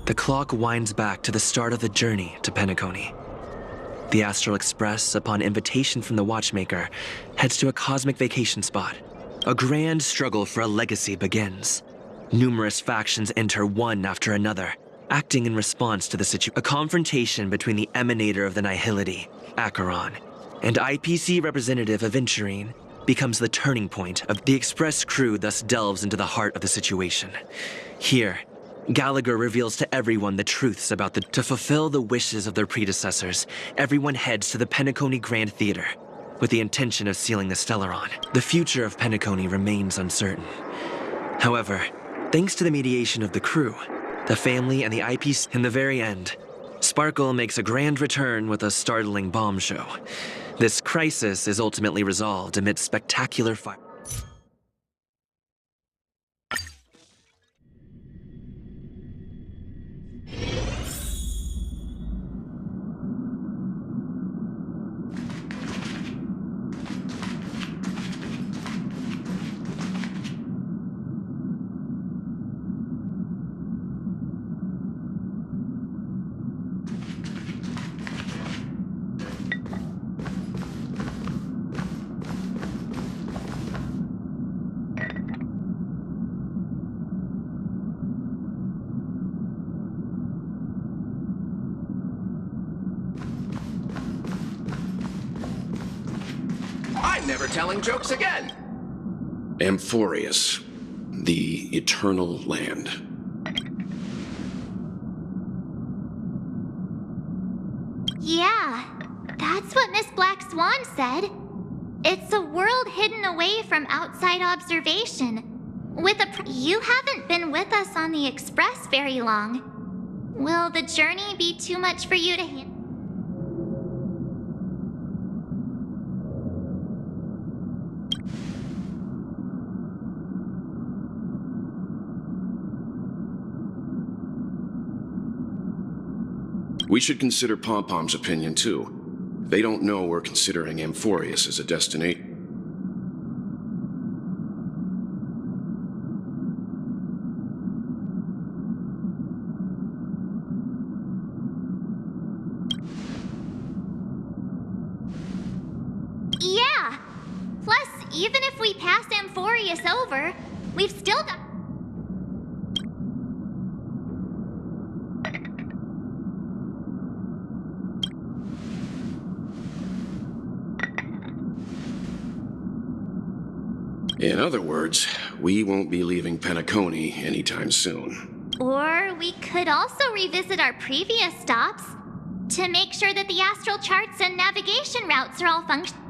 The clock winds back to the start of the journey to Penacony. The Astral Express, upon invitation from the Watchmaker, heads to a cosmic vacation spot. A grand struggle for a legacy begins. Numerous factions enter one after another, acting in response to the situation. A confrontation between the emanator of the Nihility, Acheron, and IPC representative Aventurine becomes the turning point of the Express crew, thus delves into the heart of the situation. Here, Gallagher reveals to everyone the truths about to fulfill the wishes of their predecessors. Everyone heads to the Penacony Grand Theater with the intention of sealing the Stellaron. The future of Penacony remains uncertain. However, thanks to the mediation of the crew, the family, and the IPC, in the very end, Sparkle makes a grand return with a startling bomb show. This crisis is ultimately resolved amidst spectacular fire. I'm never telling jokes again! Amphorius, the Eternal Land. Yeah, that's what Miss Black Swan said. It's a world hidden away from outside observation. You haven't been with us on the Express very long. Will the journey be too much for you to handle? We should consider Pom-Pom's opinion, too. They don't know we're considering Amphorius as a destination. Yeah! Plus, even if we pass Amphorius over, we've still got... In other words, we won't be leaving Penacony anytime soon. Or we could also revisit our previous stops to make sure that the astral charts and navigation routes are all functioning.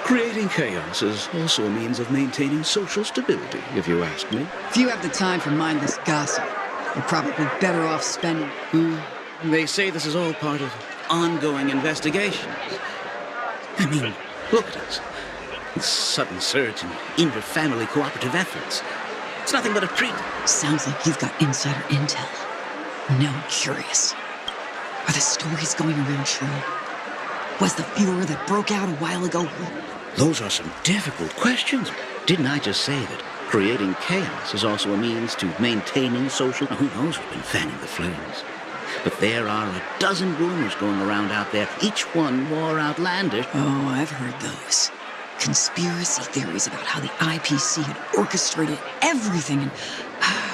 Creating chaos is also a means of maintaining social stability, if you ask me. If you have the time for mindless gossip, you're probably better off spending... They say this is all part of ongoing investigations. I mean, look at us. This sudden surge in inter-family cooperative efforts. It's nothing but a treat. Sounds like you've got insider intel. Now I'm curious. Are the stories going around true? Was the furor that broke out a while ago... Those are some difficult questions. Didn't I just say that creating chaos is also a means to maintaining social... Now, who knows who's been fanning the flames? But there are a dozen rumors going around out there, each one more outlandish. Oh, I've heard those. Conspiracy theories about how the IPC had orchestrated everything and...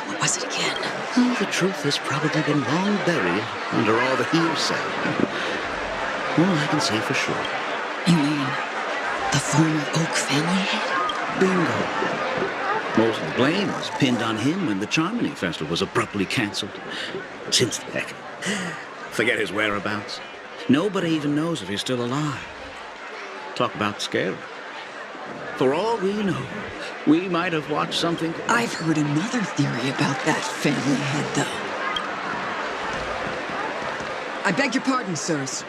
what was it again? Well, the truth has probably been long buried under all the hearsay. All I can say for sure. You mean the former Oak family head? Bingo. Most of the blame was pinned on him when the Charmony Festival was abruptly cancelled. Since then, forget his whereabouts. Nobody even knows if he's still alive. Talk about scary. For all we know, we might have watched something. I've heard another theory about that family head, though. I beg your pardon, sirs.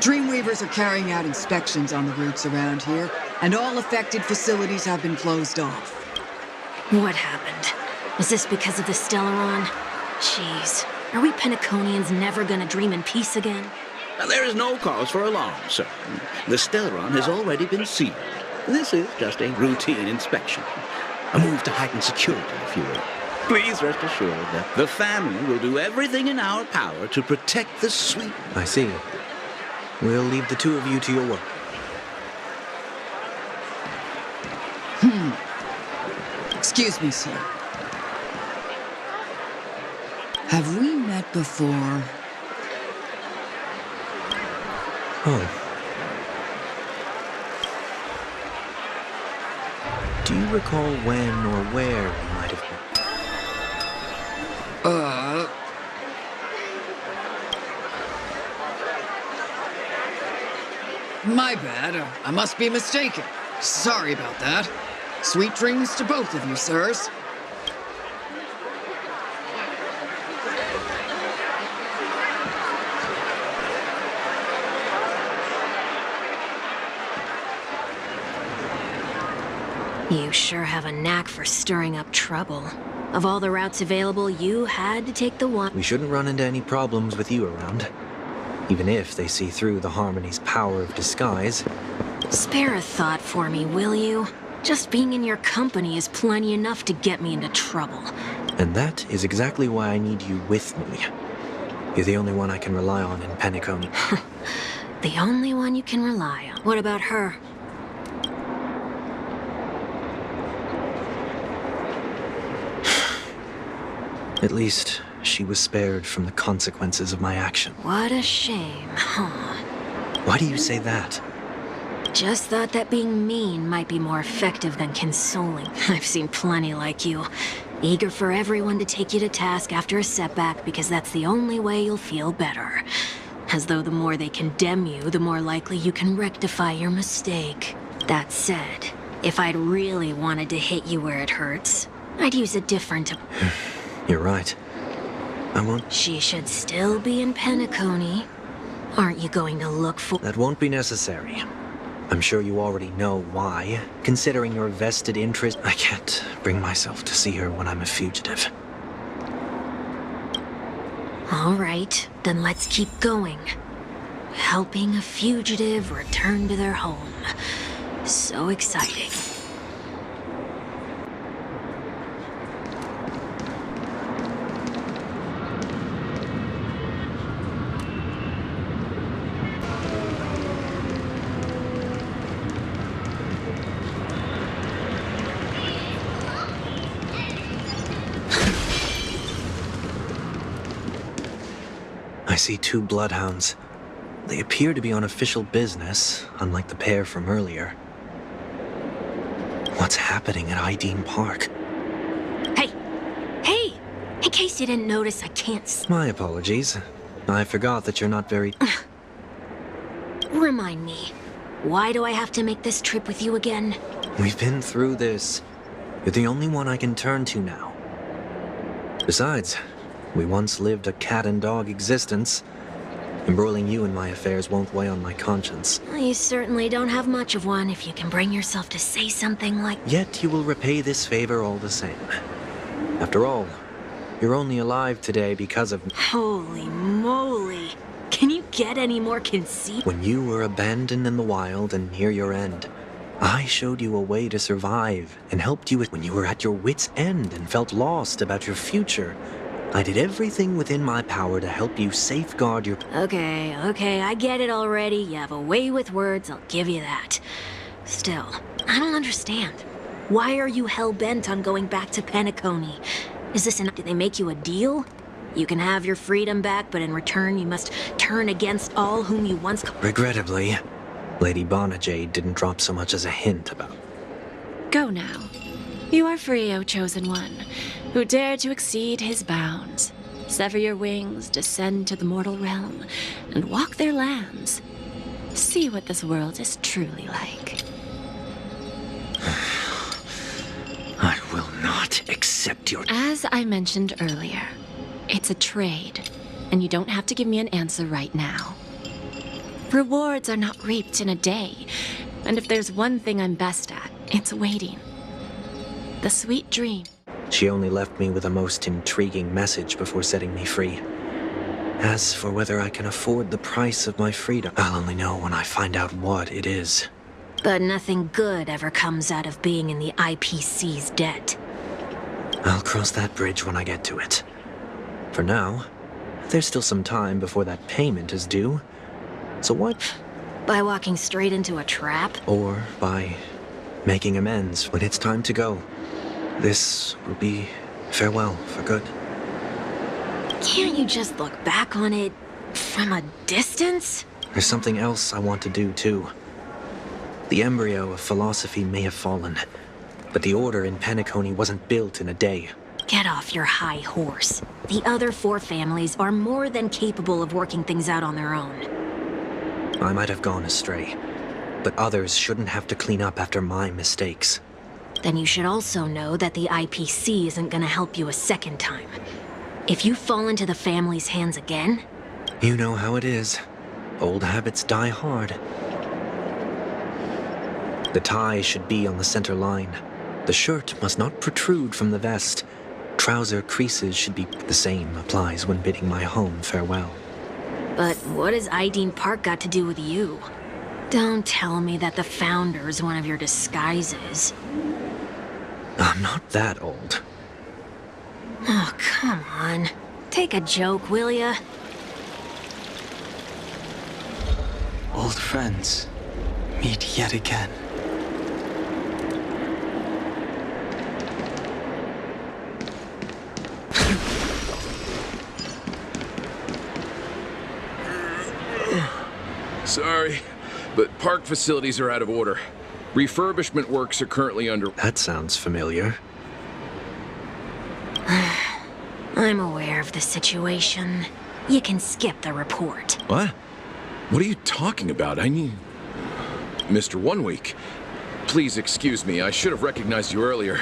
Dreamweavers are carrying out inspections on the routes around here, and all affected facilities have been closed off. What happened? Was this because of the Stellaron? Jeez, are we Penaconians never gonna dream in peace again? There is no cause for alarm, sir. The Stellaron has already been sealed. This is just a routine inspection. A move to heighten security, if you will. Please rest assured that the family will do everything in our power to protect the sweet... I see. We'll leave the two of you to your work. Excuse me, sir. Have we met before? Oh. Do you recall when or where we might have met? My bad. I must be mistaken. Sorry about that. Sweet dreams to both of you, sirs. You sure have a knack for stirring up trouble. Of all the routes available, you had to take the one. We shouldn't run into any problems with you around. Even if they see through the Harmony's power of disguise. Spare a thought for me, will you? Just being in your company is plenty enough to get me into trouble. And that is exactly why I need you with me. You're the only one I can rely on in Penacony. The only one you can rely on. What about her? At least, she was spared from the consequences of my action. What a shame, huh? Why do you say that? Just thought that being mean might be more effective than consoling. I've seen plenty like you. Eager for everyone to take you to task after a setback because that's the only way you'll feel better. As though the more they condemn you, the more likely you can rectify your mistake. That said, if I'd really wanted to hit you where it hurts, I'd use a different... You're right. I won't... She should still be in Penacony. Aren't you going to look for... That won't be necessary. I'm sure you already know why. Considering your vested interest, I can't bring myself to see her when I'm a fugitive. All right, then let's keep going. Helping a fugitive return to their home. So exciting. I see two bloodhounds. They appear to be on official business, unlike the pair from earlier. What's happening at Ideen Park? Hey! Hey! In case you didn't notice, I can't... My apologies. I forgot that you're not very... Remind me, why do I have to make this trip with you again? We've been through this. You're the only one I can turn to now. Besides, we once lived a cat-and-dog existence. Embroiling you in my affairs won't weigh on my conscience. Well, you certainly don't have much of one if you can bring yourself to say something like... Yet you will repay this favor all the same. After all, you're only alive today because of... Holy moly! Can you get any more conceit? When you were abandoned in the wild and near your end, I showed you a way to survive and helped you when you were at your wit's end and felt lost about your future. I did everything within my power to help you safeguard your... Okay, I get it already. You have a way with words, I'll give you that. Still, I don't understand. Why are you hell-bent on going back to Penacony? Is this did they make you a deal? You can have your freedom back, but in return you must turn against all whom you once... Regrettably, Lady Bonajade didn't drop so much as a hint about... Go now. You are free, O Chosen One, who dare to exceed his bounds. Sever your wings, descend to the mortal realm, and walk their lands. See what this world is truly like. accept your... As I mentioned earlier, it's a trade, and you don't have to give me an answer right now. Rewards are not reaped in a day, and if there's one thing I'm best at, it's waiting. The sweet dream. She only left me with a most intriguing message before setting me free. As for whether I can afford the price of my freedom, I'll only know when I find out what it is. But nothing good ever comes out of being in the IPC's debt. I'll cross that bridge when I get to it. For now, there's still some time before that payment is due. So what? By walking straight into a trap? Or by making amends when it's time to go. This will be farewell for good. Can't you just look back on it from a distance? There's something else I want to do, too. The embryo of philosophy may have fallen, but the order in Penacony wasn't built in a day. Get off your high horse. The other 4 families are more than capable of working things out on their own. I might have gone astray, but others shouldn't have to clean up after my mistakes. Then you should also know that the IPC isn't gonna help you a second time. If you fall into the family's hands again... You know how it is. Old habits die hard. The tie should be on the center line. The shirt must not protrude from the vest. Trouser creases should be... The same applies when bidding my home farewell. But what has Ideen Park got to do with you? Don't tell me that the Founder's one of your disguises. I'm not that old. Oh, come on. Take a joke, will ya? Old friends, meet yet again. Sorry, but park facilities are out of order. Refurbishment works are currently under... That sounds familiar. I'm aware of the situation. You can skip the report. What? What are you talking about? I mean... Mr. One Week, please excuse me. I should have recognized you earlier.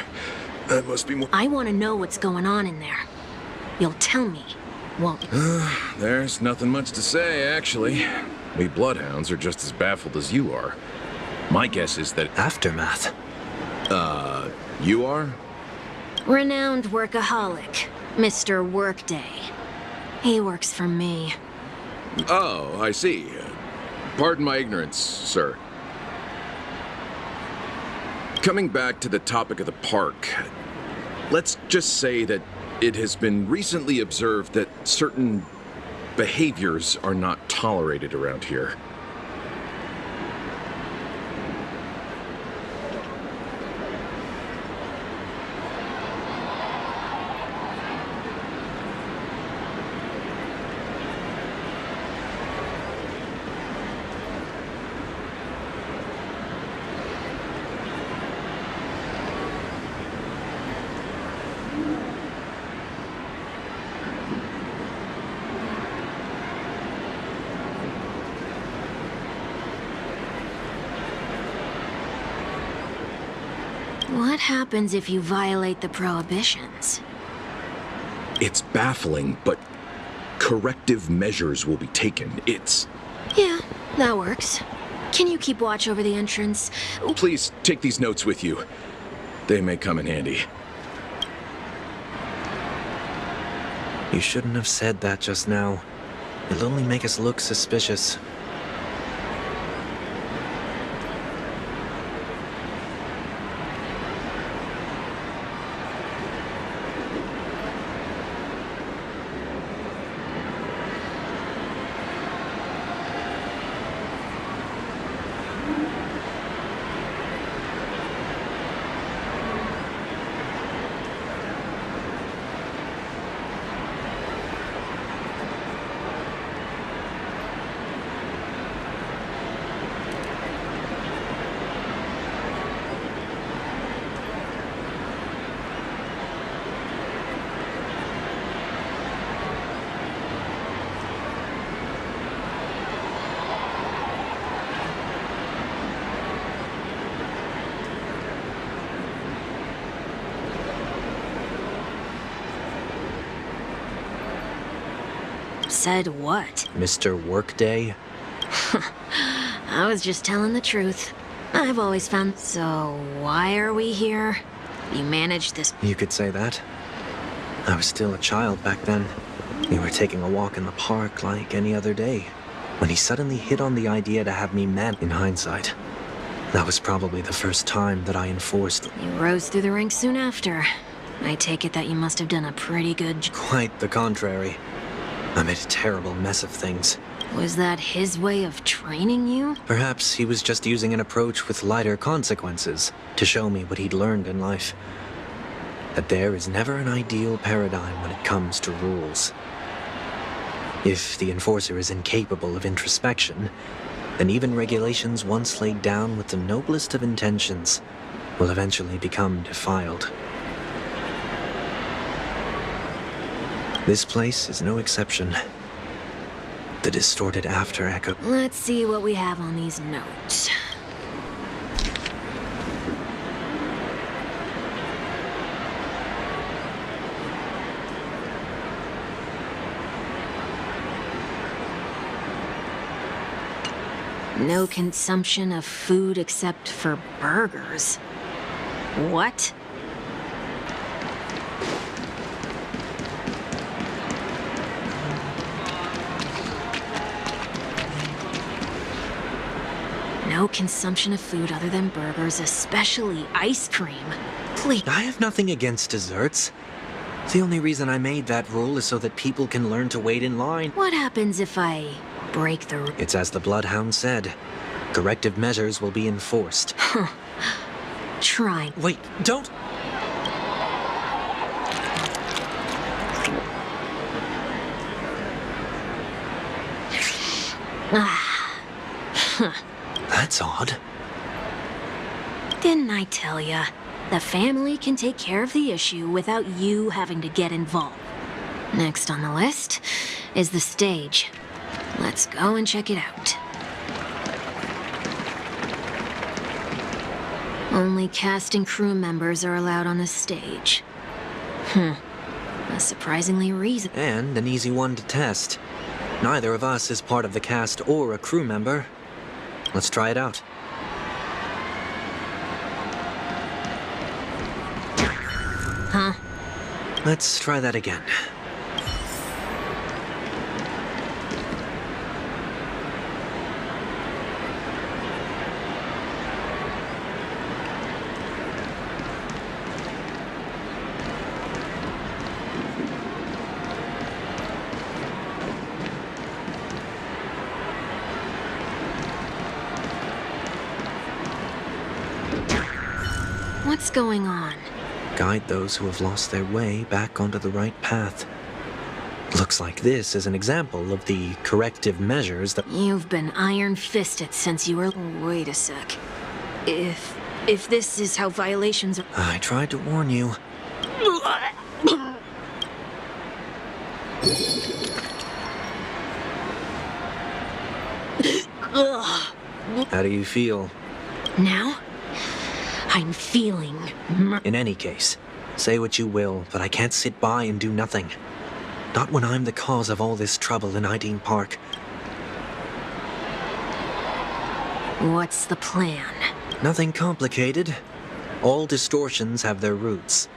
That must be more... I want to know what's going on in there. You'll tell me, won't you? There's nothing much to say, actually. We bloodhounds are just as baffled as you are. My guess is that... Aftermath. You are? Renowned workaholic, Mr. Workday. He works for me. Oh, I see. Pardon my ignorance, sir. Coming back to the topic of the park, let's just say that it has been recently observed that certain behaviors are not tolerated around here. What happens if you violate the prohibitions? It's baffling, but corrective measures will be taken. Yeah, that works. Can you keep watch over the entrance? Please take these notes with you. They may come in handy. You shouldn't have said that just now. It'll only make us look suspicious. Said what? Mr. Workday? I was just telling the truth. I've always found... So, why are we here? You managed this... You could say that. I was still a child back then. We were taking a walk in the park like any other day, when he suddenly hit on the idea to have me man. In hindsight, that was probably the first time that I enforced... You rose through the ranks soon after. I take it that you must have done a pretty good... Quite the contrary. I made a terrible mess of things. Was that his way of training you? Perhaps he was just using an approach with lighter consequences to show me what he'd learned in life. That there is never an ideal paradigm when it comes to rules. If the enforcer is incapable of introspection, then even regulations once laid down with the noblest of intentions will eventually become defiled. This place is no exception. The distorted after echo. Let's see what we have on these notes. No consumption of food except for burgers. What? No consumption of food other than burgers, especially ice cream. Please. I have nothing against desserts. The only reason I made that rule is so that people can learn to wait in line. What happens if I break the rule? It's as the Bloodhound said. Corrective measures will be enforced. Try. Wait, don't... That's odd. Didn't I tell ya? The family can take care of the issue without you having to get involved. Next on the list is the stage. Let's go and check it out. Only cast and crew members are allowed on the stage. A surprisingly reasonable. And an easy one to test. Neither of us is part of the cast or a crew member. Let's try it out. Huh? Let's try that again. What's going on? Guide those who have lost their way back onto the right path. Looks like this is an example of the corrective measures that... You've been iron-fisted since you were... Wait a sec. If this is how violations are... I tried to warn you. How do you feel? Now? I'm feeling... In any case, say what you will, but I can't sit by and do nothing. Not when I'm the cause of all this trouble in Ideen Park. What's the plan? Nothing complicated. All distortions have their roots.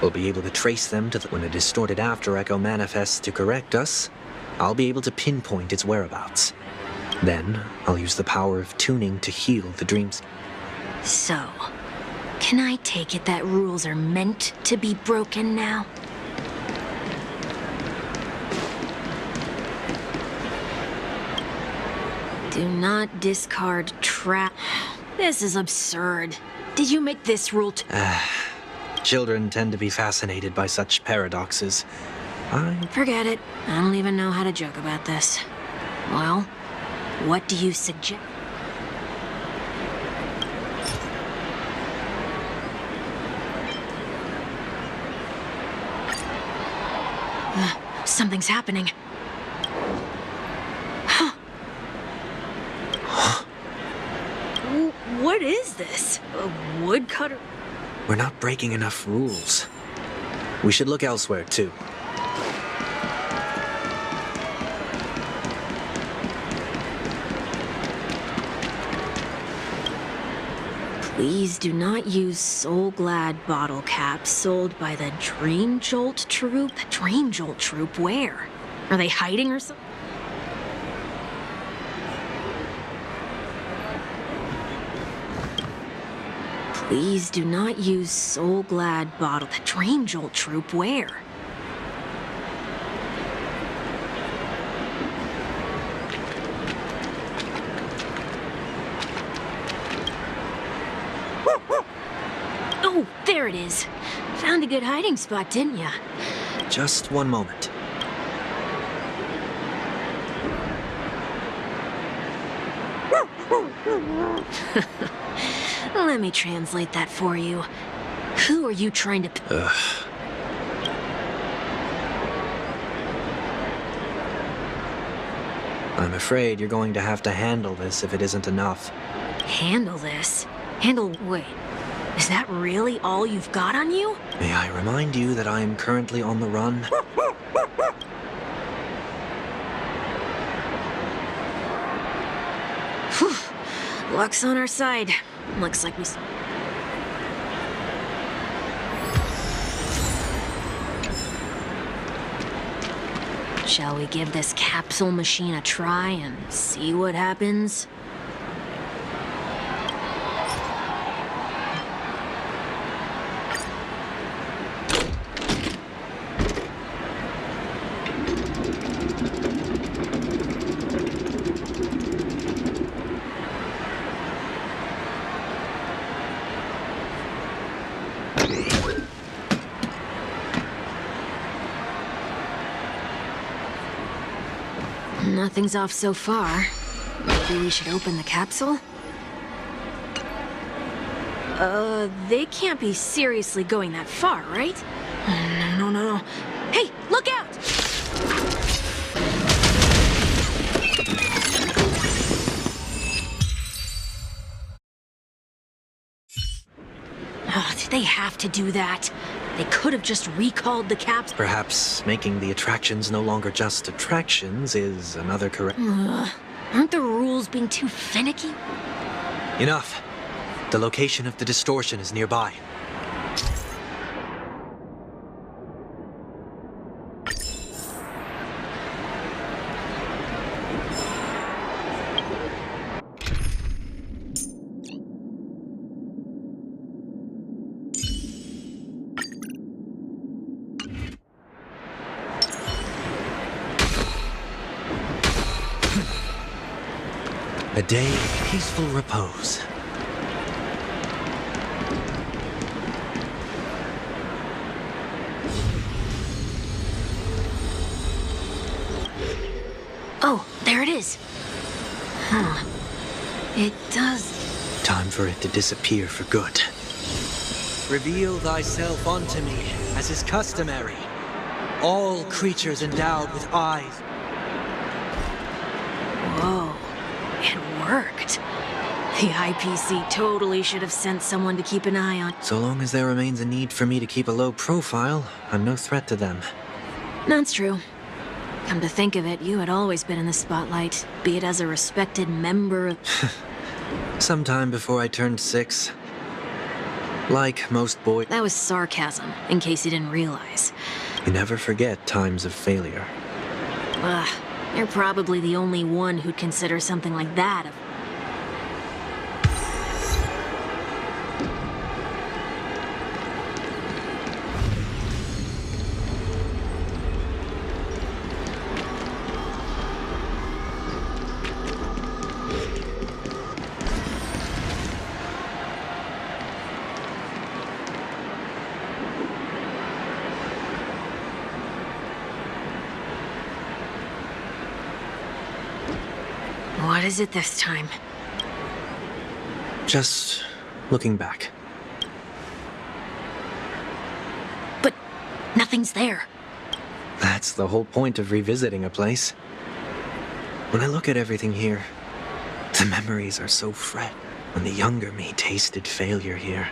We'll be able to trace them to when a distorted after echo manifests to correct us. I'll be able to pinpoint its whereabouts. Then, I'll use the power of tuning to heal the dreams. So, can I take it that rules are meant to be broken now? Do not discard trap. This is absurd. Did you make this rule Children tend to be fascinated by such paradoxes. Forget it. I don't even know how to joke about this. Well, what do you suggest? Something's happening. What is this? A woodcutter? We're not breaking enough rules. We should look elsewhere, too. Please do not use Soul Glad bottle caps sold by the Dream Jolt Troop. The Dream Jolt Troop? Where? Are they hiding or something? Please do not use Soul Glad bottle. The Dream Jolt Troop? Where? Oh, there it is. Found a good hiding spot, didn't ya? Just one moment. Let me translate that for you. Who are you trying to... I'm afraid you're going to have to handle this if it isn't enough. Handle this? Wait. Is that really all you've got on you? May I remind you that I am currently on the run? Whew. Luck's on our side. Looks like we... Shall we give this capsule machine a try and see what happens? Nothing's off so far. Maybe we should open the capsule? They can't be seriously going that far, right? No. Hey, look out! Oh, did they have to do that? They could have just recalled the caps. Perhaps making the attractions no longer just attractions is another correct... Aren't the rules being too finicky? Enough. The location of the distortion is nearby. A day of peaceful repose. Oh, there it is. Huh. It does... Time for it to disappear for good. Reveal thyself unto me, as is customary. All creatures endowed with eyes. Whoa. It worked. The IPC totally should have sent someone to keep an eye on. So long as there remains a need for me to keep a low profile, I'm no threat to them. That's true. Come to think of it, you had always been in the spotlight, be it as a respected member of... Sometime before I turned 6. Like most boys... That was sarcasm, in case you didn't realize. You never forget times of failure. Ugh. You're probably the only one who'd consider something like that. What is it this time? Just looking back. But nothing's there. That's the whole point of revisiting a place. When I look at everything here, the memories are so fresh. When the younger me tasted failure here,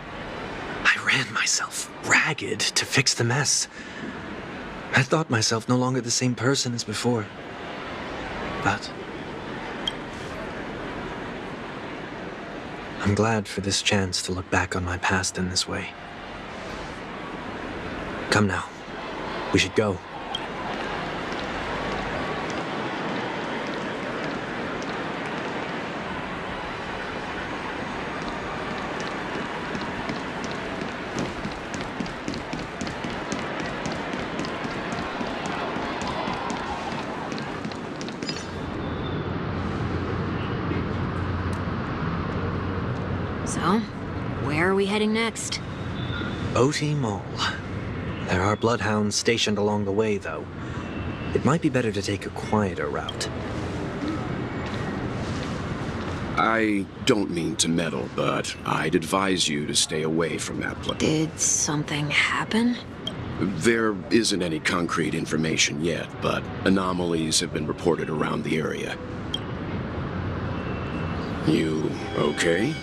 I ran myself ragged to fix the mess. I thought myself no longer the same person as before. But I'm glad for this chance to look back on my past in this way. Come now. We should go. So, where are we heading next? OT Mole. There are bloodhounds stationed along the way, though. It might be better to take a quieter route. I don't mean to meddle, but I'd advise you to stay away from that place. Did something happen? There isn't any concrete information yet, but anomalies have been reported around the area. You okay?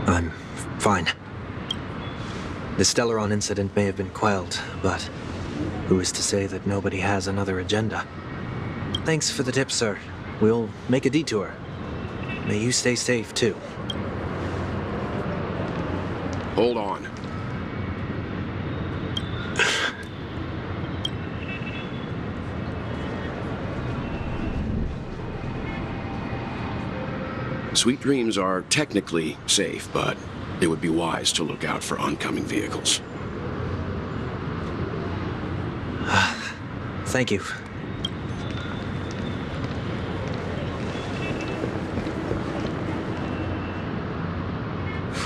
I'm fine. The Stellaron incident may have been quelled, but who is to say that nobody has another agenda? Thanks for the tip, sir. We'll make a detour. May you stay safe, too. Hold on. Sweet Dreams are technically safe, but it would be wise to look out for oncoming vehicles. Thank you.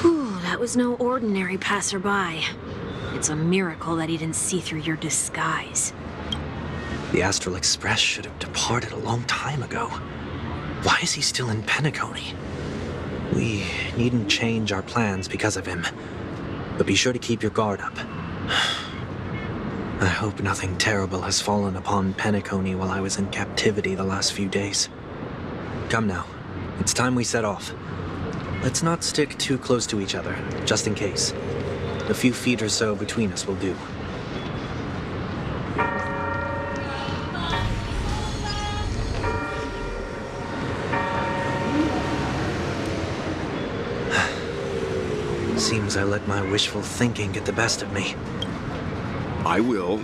Whew, that was no ordinary passerby. It's a miracle that he didn't see through your disguise. The Astral Express should have departed a long time ago. Why is he still in Penacony? We needn't change our plans because of him. But be sure to keep your guard up. I hope nothing terrible has fallen upon Penacony while I was in captivity the last few days. Come now. It's time we set off. Let's not stick too close to each other, just in case. A few feet or so between us will do. Seems I let my wishful thinking get the best of me. I will,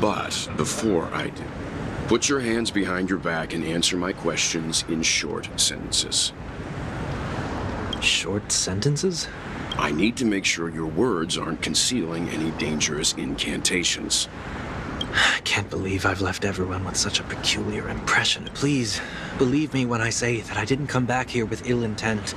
but before I do, put your hands behind your back and answer my questions in short sentences. Short sentences? I need to make sure your words aren't concealing any dangerous incantations. I can't believe I've left everyone with such a peculiar impression. Please, believe me when I say that I didn't come back here with ill intent.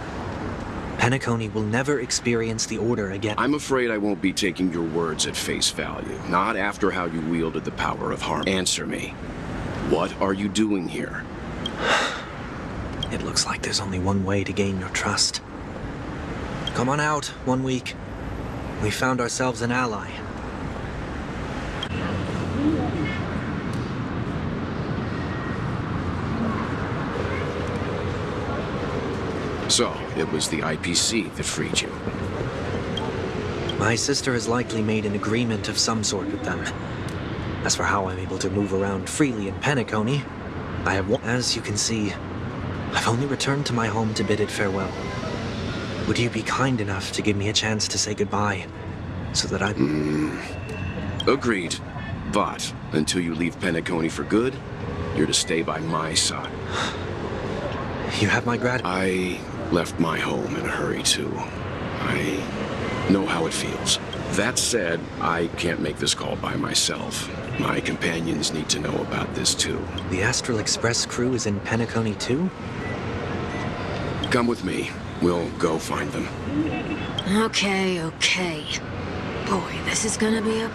Penacony will never experience the Order again. I'm afraid I won't be taking your words at face value, not after how you wielded the power of harm. Answer me. What are you doing here? It looks like there's only one way to gain your trust. Come on out, 1 week. We found ourselves an ally. So, it was the IPC that freed you. My sister has likely made an agreement of some sort with them. As for how I'm able to move around freely in Penacony, as you can see, I've only returned to my home to bid it farewell. Would you be kind enough to give me a chance to say goodbye, so that I... Agreed. But, until you leave Penacony for good, you're to stay by my side. You have my gratitude. I left my home in a hurry, too. I know how it feels. That said, I can't make this call by myself. My companions need to know about this, too. The Astral Express crew is in Penacony, too? Come with me. We'll go find them. Okay. Boy, this is gonna be a...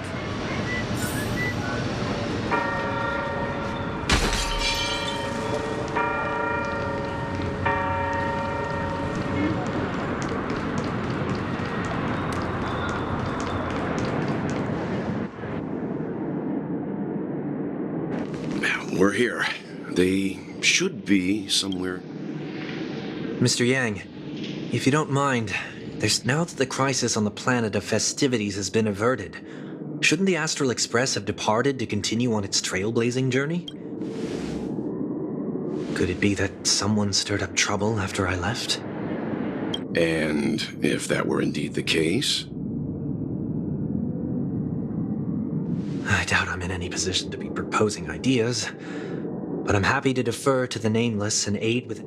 We're here. They should be somewhere. Mr. Yang, if you don't mind, now that the crisis on the planet of festivities has been averted, shouldn't the Astral Express have departed to continue on its trailblazing journey? Could it be that someone stirred up trouble after I left? And if that were indeed the case? I doubt I'm in any position to be proposing ideas, but I'm happy to defer to the Nameless and aid with...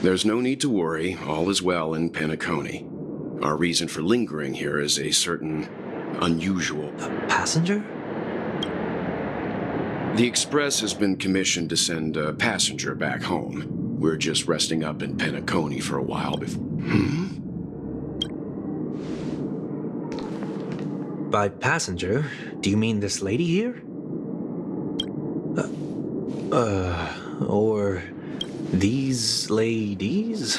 There's no need to worry. All is well in Penacony. Our reason for lingering here is a certain unusual... A passenger? The Express has been commissioned to send a passenger back home. We're just resting up in Penacony for a while before... By passenger, do you mean this lady here? Or these ladies?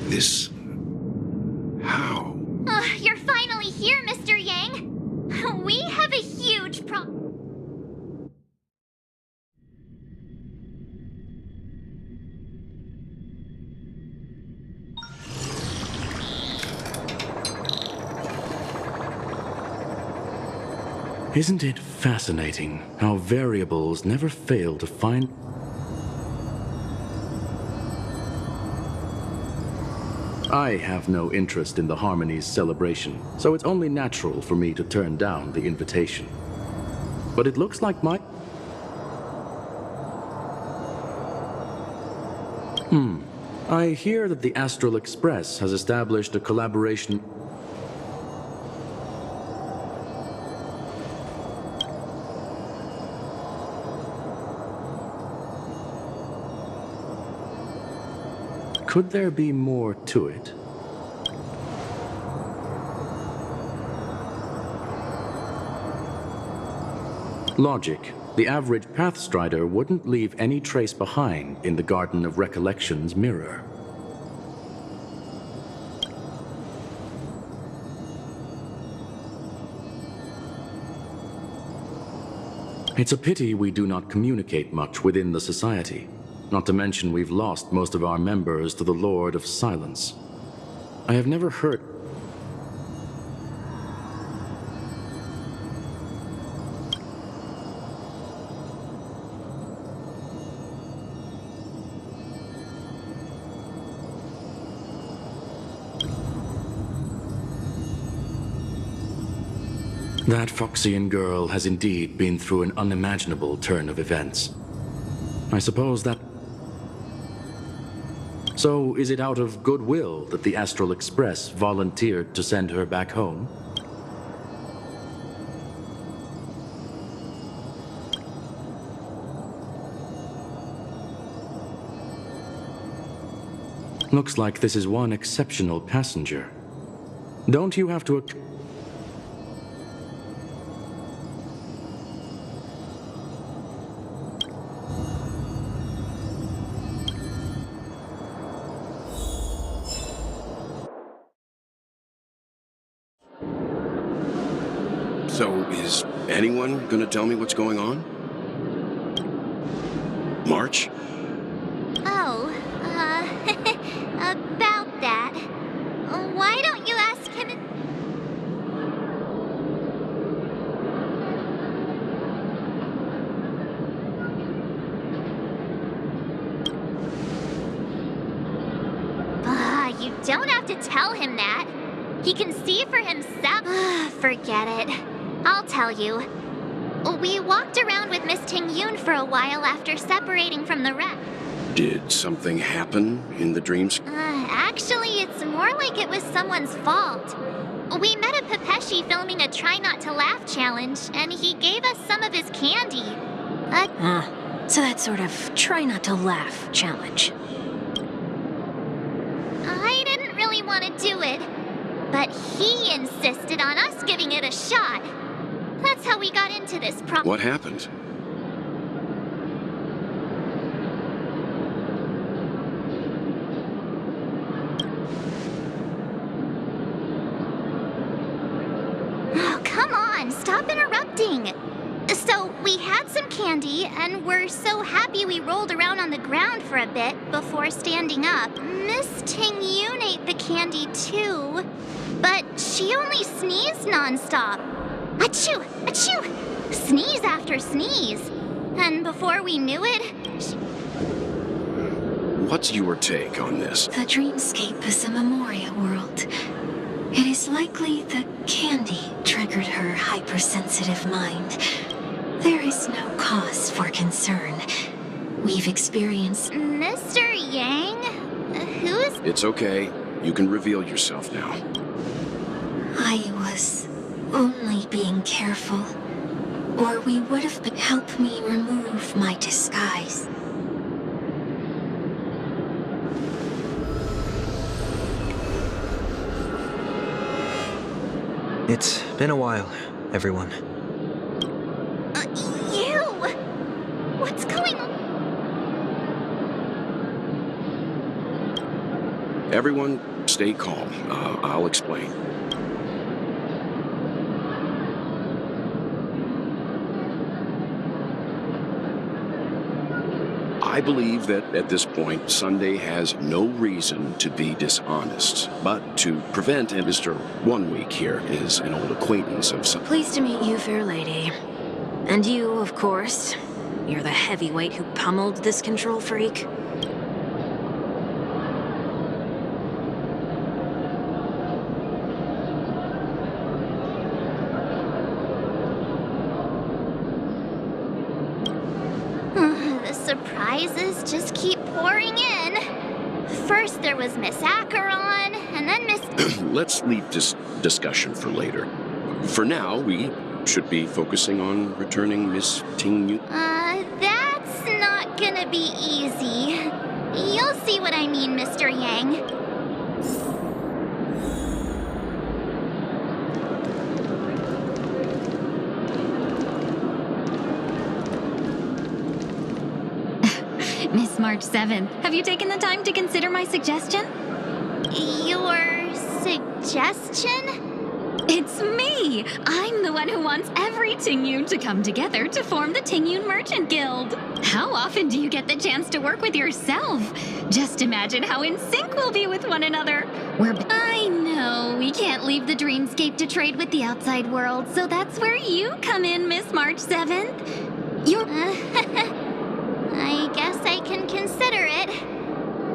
This... How? You're finally here, Mr. Yang. We have a huge problem. Isn't it fascinating how variables never fail to find... I have no interest in the Harmony's celebration, so it's only natural for me to turn down the invitation. But it looks like my... I hear that the Astral Express has established a collaboration... Could there be more to it? Logic. The average Pathstrider wouldn't leave any trace behind in the Garden of Recollection's mirror. It's a pity we do not communicate much within the society. Not to mention we've lost most of our members to the Lord of Silence. I have never heard... That Foxian girl has indeed been through an unimaginable turn of events. I suppose that... So, is it out of goodwill that the Astral Express volunteered to send her back home? Looks like this is one exceptional passenger. Don't you have to... So, is anyone gonna tell me what's going on? March? Oh, about that. Why don't you ask him? You don't have to tell him that. He can see for himself. Forget it. I'll tell you. We walked around with Miss Ting-Yun for a while after separating from the rest. Did something happen in the dreams? Actually, it's more like it was someone's fault. We met a Pepeshi filming a Try Not to Laugh challenge, and he gave us some of his candy. So that sort of Try Not to Laugh challenge. I didn't really want to do it, but he insisted on us giving it a shot. That's how we got into this problem. What happened? Oh, come on, stop interrupting. So, we had some candy, and we're so happy we rolled around on the ground for a bit before standing up. Miss Ting-Yun ate the candy too, but she only sneezed nonstop. Achoo! Achoo! sneeze after sneeze. And before we knew it, What's your take on this? The dreamscape is a memoria world. It is likely the candy triggered her hypersensitive mind. There is no cause for concern. We've experienced... Mr. Yang? Who's... It's okay. You can reveal yourself now. I was only being careful. Or we would have been... Help me remove my disguise. It's been a while, everyone. You! What's going on? Everyone, stay calm. I'll explain. I believe that at this point, Sunday has no reason to be dishonest. But to prevent it, Mr. 1 Week here is an old acquaintance of some... Pleased to meet you, fair lady. And you, of course. You're the heavyweight who pummeled this control freak. The surprises just keep pouring in. First there was Miss Acheron, and then Miss... Let's leave this discussion for later. For now, we should be focusing on returning Miss Ting Yu. That's not gonna be easy. You'll see what I mean, Mr. Yang. Miss March 7th, have you taken the time to consider my suggestion? Your suggestion? It's me! I'm the one who wants every Tingyun to come together to form the Tingyun Merchant Guild. How often do you get the chance to work with yourself? Just imagine how in sync we'll be with one another. I know, we can't leave the dreamscape to trade with the outside world, so that's where you come in, Miss March 7th. You're... I guess I can consider it.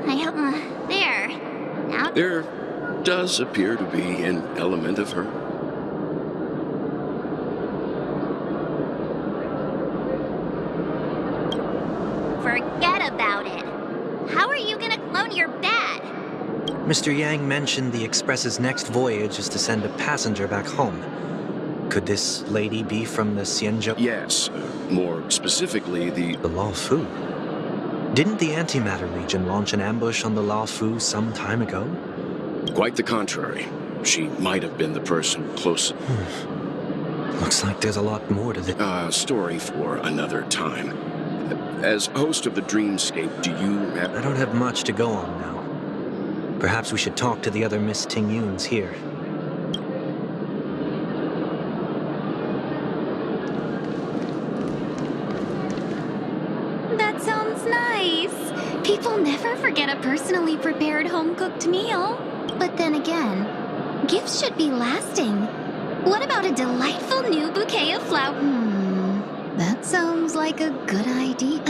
I hope... there. Now... There does appear to be an element of her. Forget about it. How are you gonna clone your bat? Mr. Yang mentioned the Express's next voyage is to send a passenger back home. Could this lady be from the Xianzhou? Yes, more specifically the Lao Fu. Didn't the antimatter region launch an ambush on the Lao Fu some time ago? Quite the contrary. She might have been the person close. Looks like there's a lot more to this. Story for another time. As host of the Dreamscape, do you have... I don't have much to go on now. Perhaps we should talk to the other Miss Tingyuns here. That sounds nice. People never forget a personally prepared home-cooked meal. But then again, gifts should be lasting. What about a delightful new bouquet of flowers? That sounds like a good idea.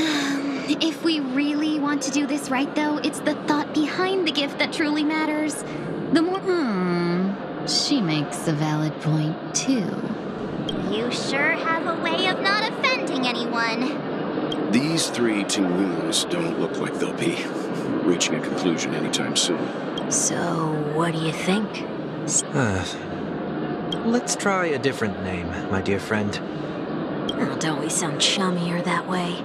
If we really want to do this right, though, it's the thought behind the gift that truly matters. The more... She makes a valid point, too. You sure have a way of not offending anyone. These three Tingyuns don't look like they'll be reaching a conclusion anytime soon. So, what do you think? Let's try a different name, my dear friend. Oh, don't we sound chummier that way?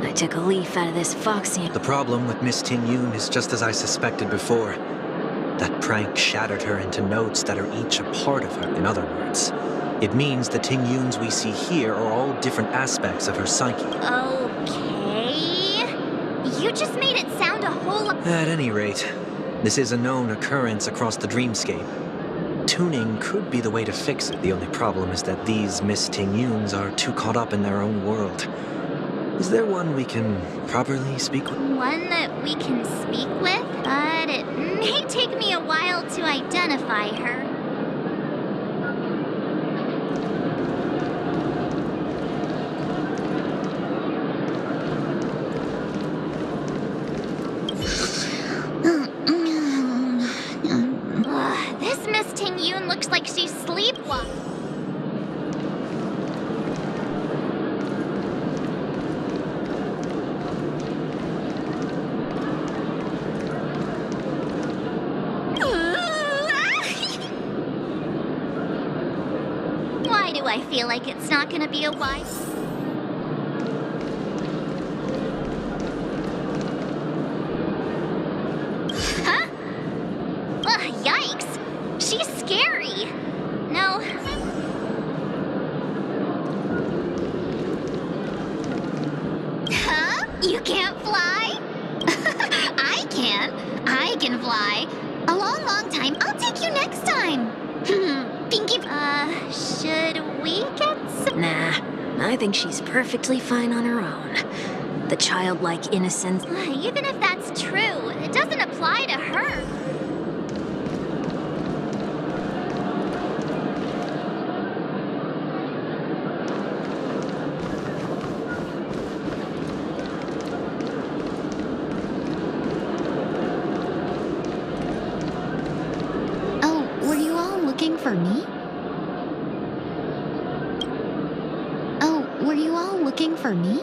I took a leaf out of this foxy... The problem with Miss Tingyun is just as I suspected before. That prank shattered her into notes that are each a part of her. In other words, it means the Tingyuns we see here are all different aspects of her psyche. Okay... You just made it sound a whole lot... At any rate, this is a known occurrence across the dreamscape. Tuning could be the way to fix it. The only problem is that these Miss Tingyuns are too caught up in their own world. Is there one we can properly speak with? One that we can speak with, but it may take me a while to identify her. I feel like it's not gonna be a while. Huh? Ugh, yikes! She's scary! No. Huh? You can't fly? I can. I can fly. A long, long time. I'll take you next time. Pinky. Should we get some? Nah, I think she's perfectly fine on her own. The childlike innocence. Even if that's true, it doesn't apply to her. Oh, were you all looking for me? Oh, were you all looking for me?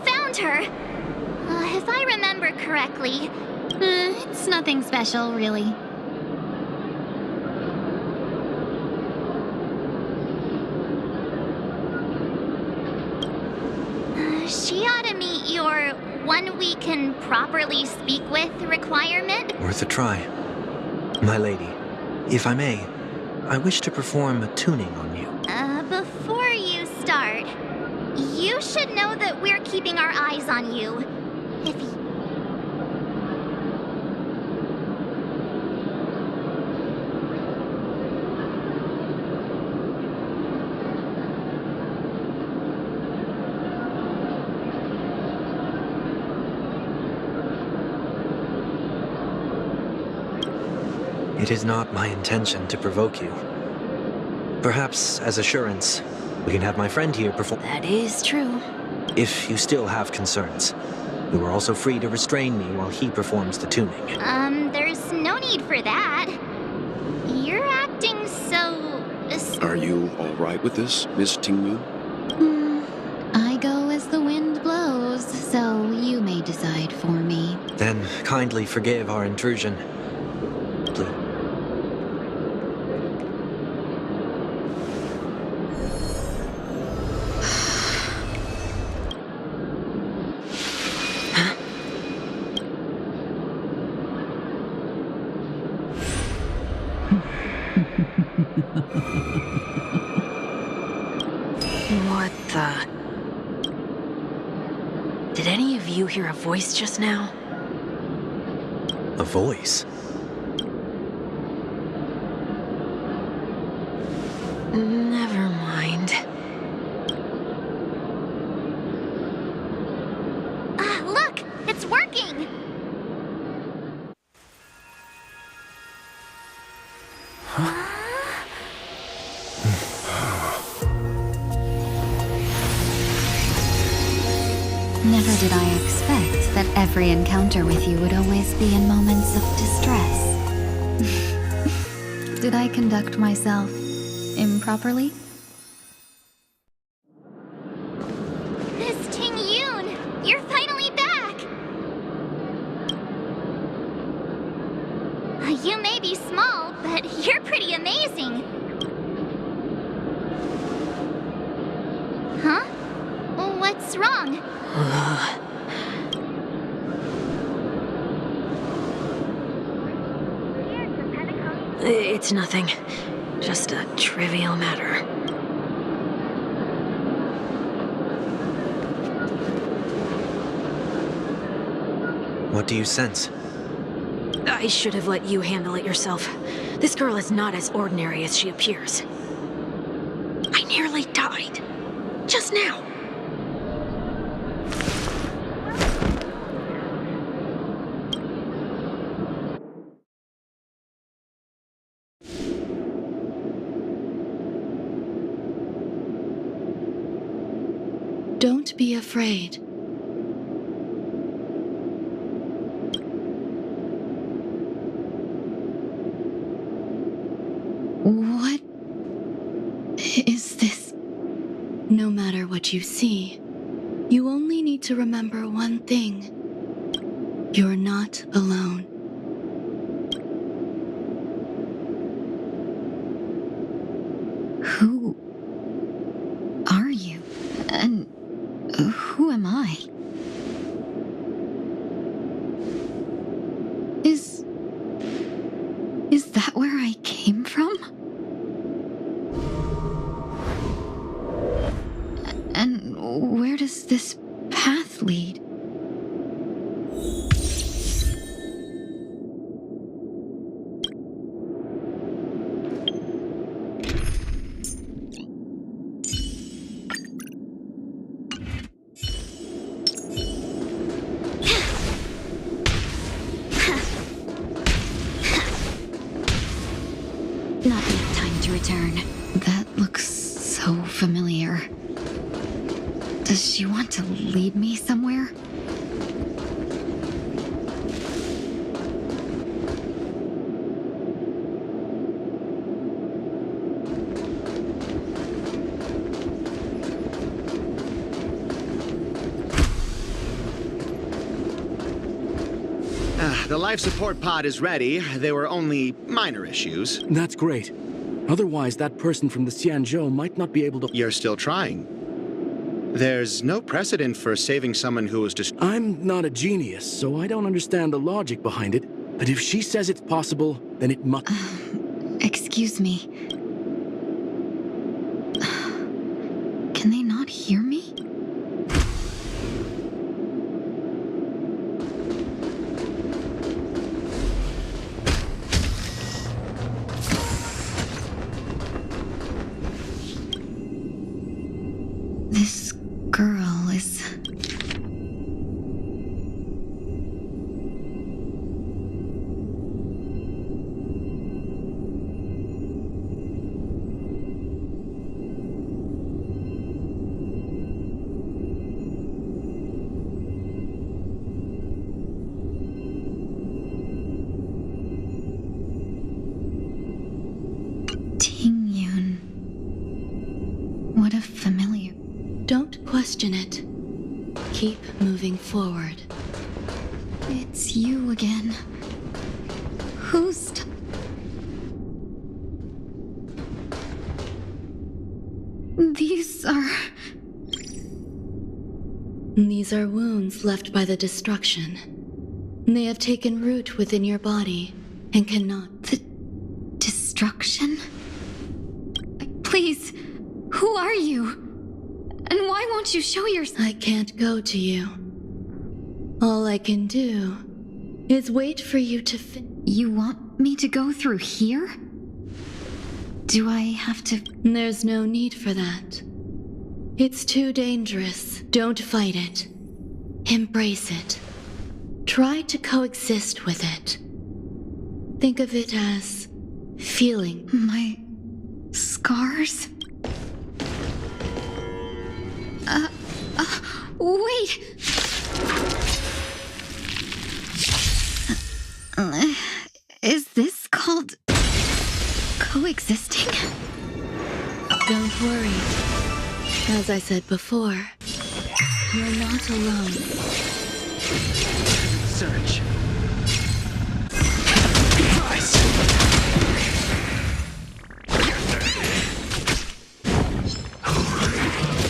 Found her! If I remember correctly. It's nothing special, really. She ought to meet your one we can properly speak with requirement. Worth a try. My lady, if I may, I wish to perform a tuning on you. Before you start, you should know that we're keeping our eyes on you. If you... It is not my intention to provoke you. Perhaps, as assurance, we can have my friend here perform. That is true. If you still have concerns, you are also free to restrain me while he performs the tuning. There's no need for that. You're acting so... Are you all right with this, Miss Tingmu? I go as the wind blows, so you may decide for me. Then kindly forgive our intrusion. Please. What the... Did any of you hear a voice just now? A voice? Never mind. Look! It's working! Never did I expect that every encounter with you would always be in moments of distress. Did I conduct myself improperly? Miss Ting Yoon! You're finally back! You may be small, but you're pretty amazing. Huh? What's wrong? It's nothing. Just a trivial matter. What do you sense? I should have let you handle it yourself. This girl is not as ordinary as she appears. I nearly died. Just now. Don't be afraid. What is this? No matter what you see, you only need to remember one thing. You're not alone. Who Where does this path lead? Not enough time to return. That looks so familiar. Does she want to lead me somewhere? The life support pod is ready. There were only minor issues. That's great. Otherwise, that person from the Xianzhou might not be able to... You're still trying. There's no precedent for saving someone who was I'm not a genius, so I don't understand the logic behind it. But if she says it's possible, then it must... Excuse me. Can they not hear me? This girl is... Ting-Yun. What a familiar... Don't question it. Keep moving forward. It's you again. Who's... These are wounds left by the destruction. They have taken root within your body and cannot... The destruction? Please, who are you? And why won't you show yourself? I can't go to you. All I can do is wait for you to You want me to go through here? Do I have to... There's no need for that. It's too dangerous. Don't fight it. Embrace it. Try to coexist with it. Think of it as feeling. My scars? Wait! Is this called coexisting? Don't worry. As I said before, you're not alone. Search.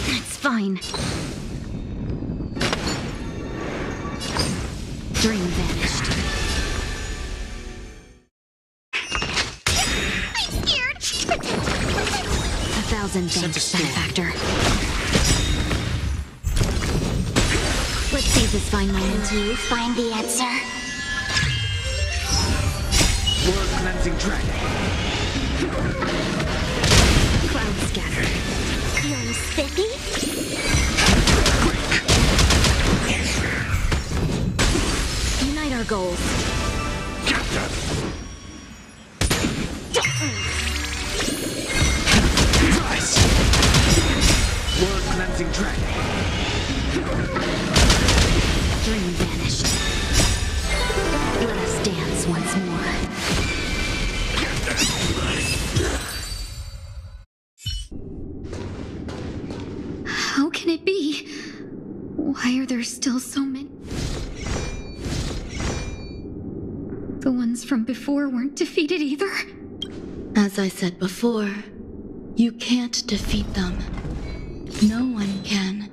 It's fine. Dream vanished. I'm scared. 1,000 thanks, benefactor. Let's save this fine moment. Do you find the answer? World cleansing dragon. Cloud scatter. Feeling spiffy? Unite our goals. World cleansing dragon. Dream vanished. Let us dance once more. How can it be? Why are there still so many? The ones from before weren't defeated either. As I said before, you can't defeat them. No one can.